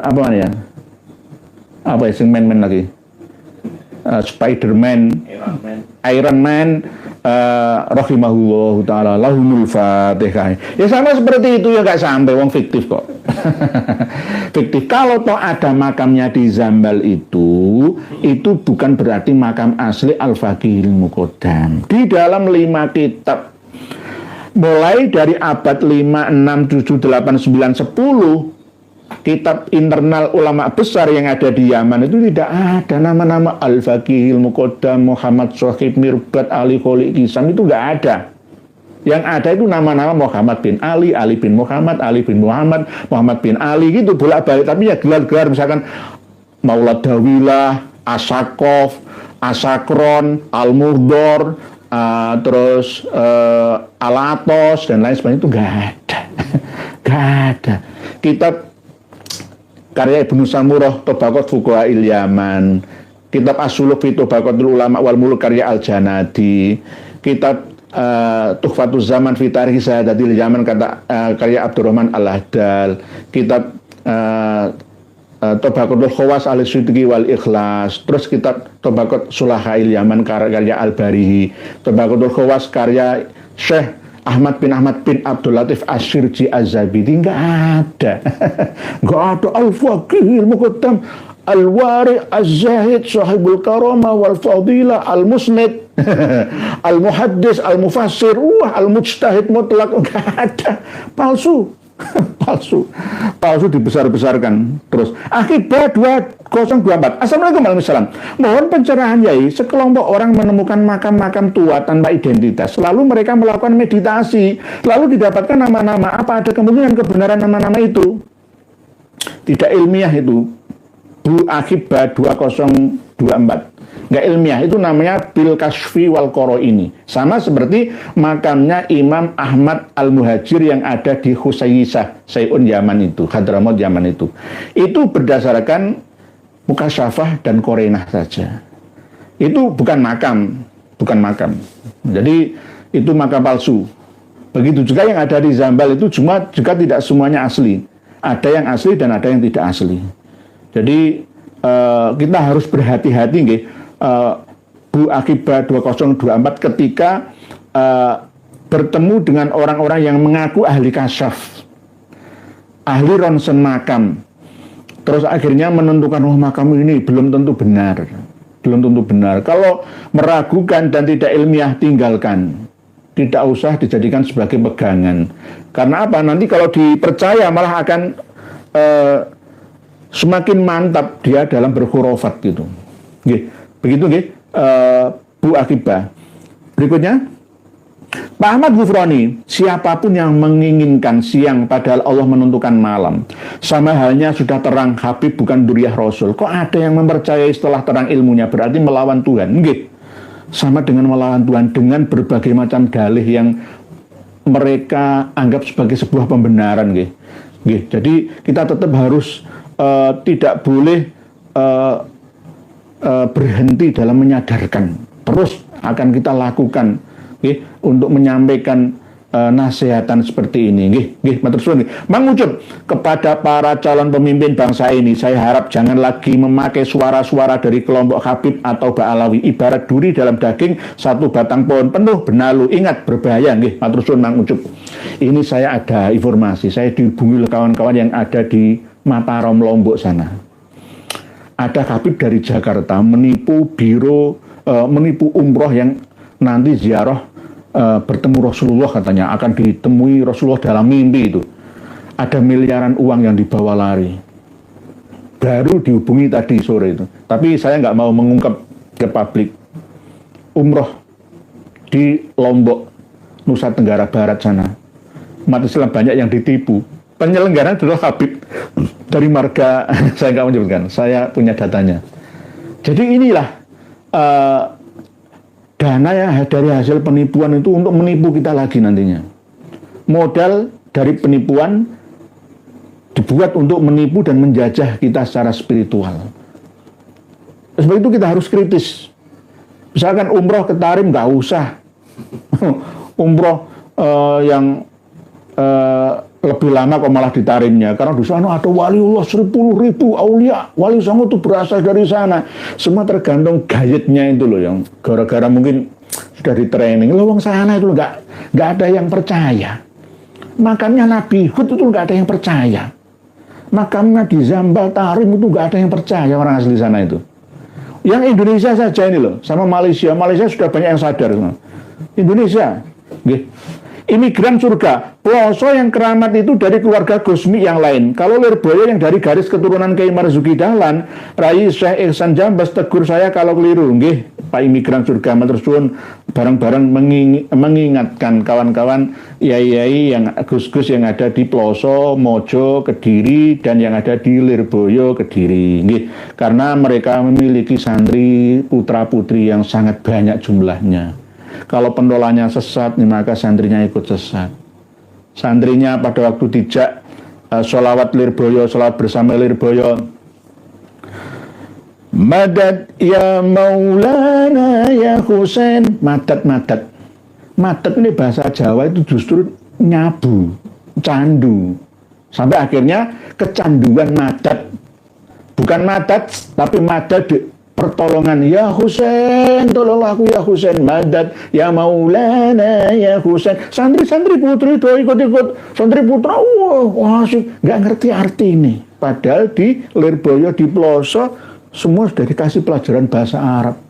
Speaker 1: apa namanya? Apa ya sing man lagi? Spiderman, Iron Man, rahimahullahu taala lahumul fatihah. Ya sama seperti itu, ya nggak sampai wong fiktif kok. Fiktif. Kalau toh ada makamnya di Zambal itu bukan berarti makam asli Al-Faqihil Muqaddam. Di dalam 5 kitab, mulai dari abad 5, 6, 7, 8, 9, 10, kitab internal ulama besar yang ada di Yaman itu tidak ada nama-nama Al-Faqihil Muqaddam, Muhammad Shahib Mirbat, Ali Kholiq Kisam, itu nggak ada. Yang ada itu nama-nama Muhammad bin Ali, Ali bin Muhammad, Ali bin Muhammad, Muhammad bin Ali gitu bolak-balik. Tapi ya gelar-gelar misalkan Maulad Dawilah, Asakov, Asakron, Al-Murdor, terus Al-Atos dan lain sebagainya itu nggak ada. Nggak ada. Kitab karya Ibnu Samurah Tabaqat Fuqaha'il Yaman, kitab As-Suluk fi Tabaqatul Ulama wal Muluk karya Al-Janadi, kitab Tuhfatuz Zaman fi Tarikh Sahadatil Yaman karya Abdurrahman Al-Ahdal, kitab Tabaqatul Khawas Al-Sidqi wal Ikhlas, terus kitab Tabaqat Sulahail Yaman karya Al-Barihi, Tabaqatul Khawas karya Syekh Ahmad bin Abdul Latif Asyirji Az-Zabidi, nggak ada. Nggak ada Al-Faqihil Muqaddam, Al-Wari Az-Zahid Sahibul Karamah wal Fadilah, Al-Musnid, Al-Muhaddis, Al-Mufassir, Al-Mujtahid Mutlaq, nggak ada. Palsu. Palsu dibesar-besarkan. Terus akibat 2024. Assalamualaikum warahmatullahi wabarakatuh. Mohon pencerahan Yai, sekelompok orang menemukan makam-makam tua tanpa identitas. Lalu mereka melakukan meditasi, lalu didapatkan nama-nama. Apa ada kemungkinan kebenaran nama-nama itu? Tidak ilmiah itu. Bu akibat 2024. Nggak ilmiah, itu namanya Bil Kasfi wal Qoro ini. Sama seperti makamnya Imam Ahmad Al-Muhajir yang ada di Husayyisah, Sayun Yaman itu, Hadramaut Yaman itu. Itu berdasarkan mukasyafah dan korenah saja. Itu bukan makam. Jadi itu makam palsu. Begitu juga yang ada di Zambal itu juga tidak semuanya asli. Ada yang asli dan ada yang tidak asli. Jadi kita harus berhati-hati nggih. Bu akibat 2024 ketika bertemu dengan orang-orang yang mengaku ahli kasyaf, ahli ronsen makam, terus akhirnya menentukan makam ini belum tentu benar. Kalau meragukan dan tidak ilmiah, tinggalkan, tidak usah dijadikan sebagai pegangan. Karena apa? Nanti kalau dipercaya malah akan semakin mantap dia dalam berkhurafat gitu. Begitu nggih, Bu Akibah. Berikutnya, Pak Ahmad Ghufrani, siapapun yang menginginkan siang padahal Allah menentukan malam, sama halnya sudah terang Habib bukan duriah Rasul. Kok ada yang mempercayai setelah terang ilmunya berarti melawan Tuhan? Nggih. Sama dengan melawan Tuhan dengan berbagai macam dalih yang mereka anggap sebagai sebuah pembenaran nggih. Jadi kita tetap harus tidak boleh berhenti dalam menyadarkan, terus akan kita lakukan untuk menyampaikan nasihatan seperti ini. Matur suwun. Mang Ucup, kepada para calon pemimpin bangsa ini, saya harap jangan lagi memakai suara-suara dari kelompok Habib atau Ba'alawi, ibarat duri dalam daging satu batang pohon penuh benalu. Ingat, berbahaya. Matur suwun Mang Ucup. Ini saya ada informasi, saya dihubungi oleh kawan-kawan yang ada di Mataram Lombok sana. Ada Habib dari Jakarta menipu menipu umroh yang nanti ziarah bertemu Rasulullah, katanya akan ditemui Rasulullah dalam mimpi itu. Ada miliaran uang yang dibawa lari. Baru dihubungi tadi sore itu. Tapi saya nggak mau mengungkap ke publik. Umroh di Lombok, Nusa Tenggara Barat sana. Umat Islam banyak yang ditipu. Penyelenggaraan adalah Habib dari marga, saya nggak menyebutkan, saya punya datanya. Jadi inilah dana yang dari hasil penipuan itu untuk menipu kita lagi nantinya. Modal dari penipuan dibuat untuk menipu dan menjajah kita secara spiritual. Sebab itu kita harus kritis. Misalkan umroh ke Tarim nggak usah. Umroh yang lebih lama kok malah ditarimnya, karena di sana ada waliullah 10.000 aulia, wali songo itu berasal dari sana. Semua tergantung gayetnya itu loh, yang gara-gara mungkin sudah di training. Loh, wong sana itu nggak ada yang percaya. Makanya Nabi Hud itu nggak ada yang percaya. makamnya di Zambal Tarim itu nggak ada yang percaya orang asli sana itu. Yang Indonesia saja ini loh, sama Malaysia. Malaysia sudah banyak yang sadar. Indonesia, imigran surga. Ploso yang keramat itu dari keluarga Gusmi yang lain. Kalau Lirboyo yang dari garis keturunan Kiai Marzuki Dahlan, Rai Syekh Ihsan Jambas tegur saya kalau keliru. Nggih, Pak imigran surga matur suwun bareng-bareng mengingatkan kawan-kawan yai-yai yang gus-gus yang ada di Ploso, Mojo, Kediri dan yang ada di Lirboyo, Kediri. Nggih, karena mereka memiliki santri putra-putri yang sangat banyak jumlahnya. Kalau pendolanya sesat, maka santrinya ikut sesat. Santrinya pada waktu dijak sholawat Lirboyo, sholawat bersama Lirboyo, Madad ya Maulana ya Husain. Madad, madad. Madad ini bahasa Jawa itu justru nyabu, candu. Sampai akhirnya kecanduan madad. Bukan madad, tapi madad, pertolongan. Ya Husain, tolong aku ya Husain. Madad ya Maulana ya Husain. Santri-santri putri itu ikut-ikut. Santri putra, wah asik. Nggak ngerti arti ini. Padahal di Lirboyo, di Ploso, semua sudah dikasih pelajaran bahasa Arab.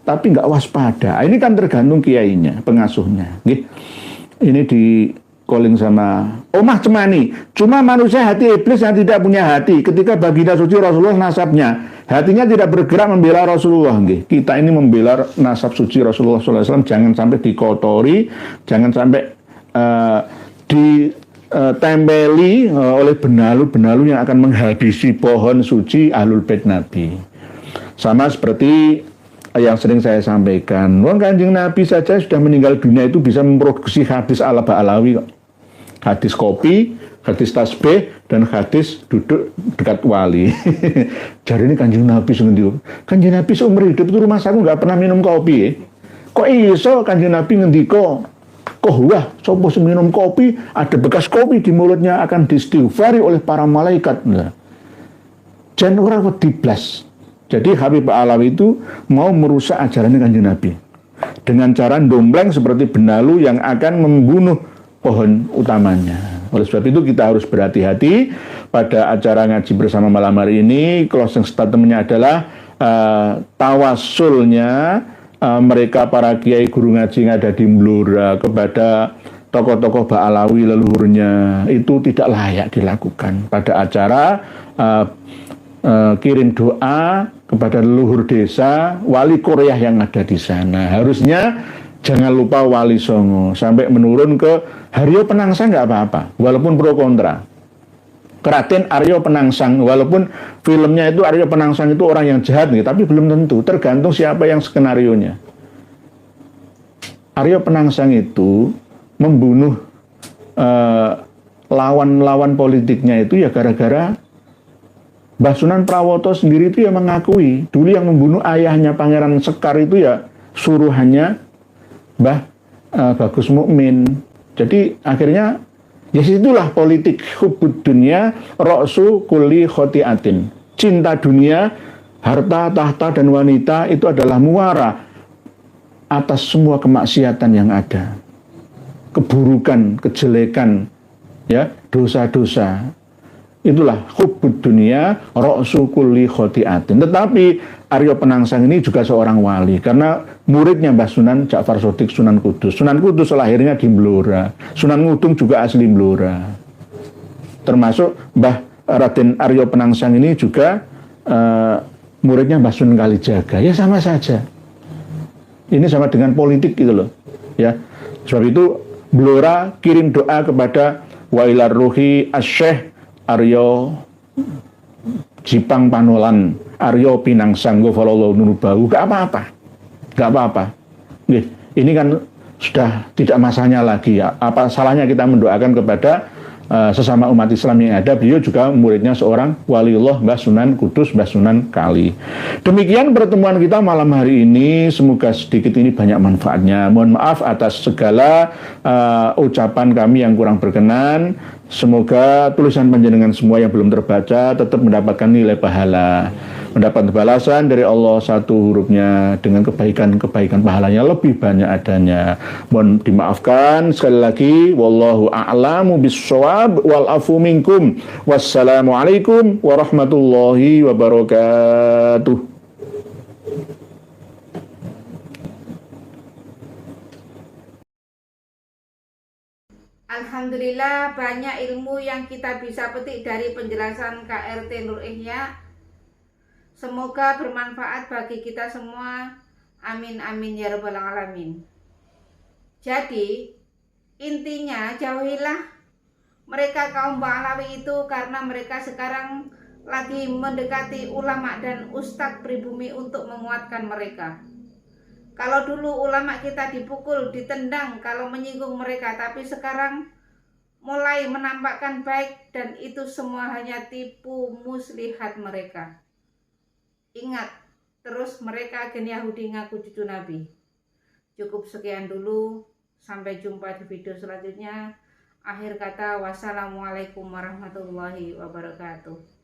Speaker 1: Tapi nggak waspada. Ini kan tergantung kiainya, pengasuhnya. Ini di calling sama Omah Cemani. Cuma manusia hati iblis yang tidak punya hati. Ketika baginda suci Rasulullah nasabnya, hatinya tidak bergerak membela Rasulullah. Kita ini membela nasab suci Rasulullah SAW. Jangan sampai dikotori, jangan sampai ditempeli oleh benalu-benalu yang akan menghabisi pohon suci Ahlul Bait Nabi. Sama seperti yang sering saya sampaikan, Kanjeng Nabi saja sudah meninggal dunia itu bisa memproduksi hadis ala Ba'alawi kok. Hadis kopi, hadis tasbih, dan hadis duduk dekat wali. Jadi ini Kanjeng Nabi sendiri. Kanjeng Nabi seumur hidup itu rumah saku nggak pernah minum kopi. Kok iso Kanjeng Nabi ngendiko? Wah, sopo minum kopi, ada bekas kopi di mulutnya akan diistighfari oleh para malaikat. Jangan orang wediblas. Jadi Habib Alawi itu mau merusak ajaran Kanjeng Nabi dengan cara dompleng seperti benalu yang akan membunuh pohon utamanya. Oleh sebab itu kita harus berhati-hati pada acara ngaji bersama malam hari ini. Closing statementnya adalah tawasulnya mereka para kiai guru ngaji yang ada di Blora kepada tokoh-tokoh Ba'alawi leluhurnya itu tidak layak dilakukan pada acara kirim doa kepada leluhur desa wali Korea yang ada di sana. Harusnya jangan lupa Wali Songo sampai menurun ke Haryo Penangsang nggak apa-apa walaupun pro kontra. Raden Aryo Penangsang, walaupun filmnya itu Aryo Penangsang itu orang yang jahat nih, tapi belum tentu, tergantung siapa yang skenarionya. Aryo Penangsang itu membunuh lawan-lawan politiknya itu ya gara-gara Mbah Sunan Prawoto sendiri itu ya mengakui dulu yang membunuh ayahnya Pangeran Sekar itu ya suruhannya Mbah Bagus Mukmin. Jadi akhirnya ya situlah politik hubbud dunya ra'su kulli khotiatin. Cinta dunia, harta, tahta dan wanita itu adalah muara atas semua kemaksiatan yang ada. Keburukan, kejelekan, ya, dosa-dosa. Itulah hubbud dunya ra'su kulli khotiatin. Tetapi Aryo Penangsang ini juga seorang wali karena muridnya Mbah Sunan Ja'far Shodiq Sunan Kudus. Sunan Kudus lahirnya di Blora. Sunan Ngudung juga asli Blora. Termasuk Mbah Raden Aryo Penangsang ini juga muridnya Mbah Sunan Kalijaga. Ya sama saja. Ini sama dengan politik gitu loh. Ya. Sebab itu Blora kirim doa kepada Wailar Ruhi Asy-Syaikh Aryo Jipang Panolan, Aryo Pinangsang Gofalallahu Nurubahu, gak apa-apa. Gak apa-apa. Ini kan sudah tidak masanya lagi ya. Apa salahnya kita mendoakan kepada sesama umat Islam yang ada. Beliau juga muridnya seorang waliullah Mbah Sunan Kudus, Mbah Sunan Kali. Demikian pertemuan kita malam hari ini. Semoga sedikit ini banyak manfaatnya. Mohon maaf atas segala ucapan kami yang kurang berkenan. Semoga tulisan panjenengan semua yang belum terbaca tetap mendapatkan nilai pahala. mendapat balasan dari Allah satu hurufnya dengan kebaikan-kebaikan pahalanya lebih banyak adanya. Mohon dimaafkan sekali lagi. Wallahu a'lamu bissawab wal afu minkum. Wassalamualaikum warahmatullahi wabarakatuh.
Speaker 2: Alhamdulillah banyak ilmu yang kita bisa petik dari penjelasan KRT Nur Ihya. Semoga bermanfaat bagi kita semua. Amin amin ya rabbal alamin. Jadi intinya jauhilah mereka kaum Ba'alawi itu karena mereka sekarang lagi mendekati ulama dan ustadz pribumi untuk menguatkan mereka. Kalau dulu ulama kita dipukul, ditendang kalau menyinggung mereka, tapi sekarang mulai menampakkan baik dan itu semua hanya tipu muslihat mereka. Ingat, terus mereka agen Yahudi ngaku cucu Nabi. Cukup sekian dulu, sampai jumpa di video selanjutnya. Akhir kata, wassalamualaikum warahmatullahi wabarakatuh.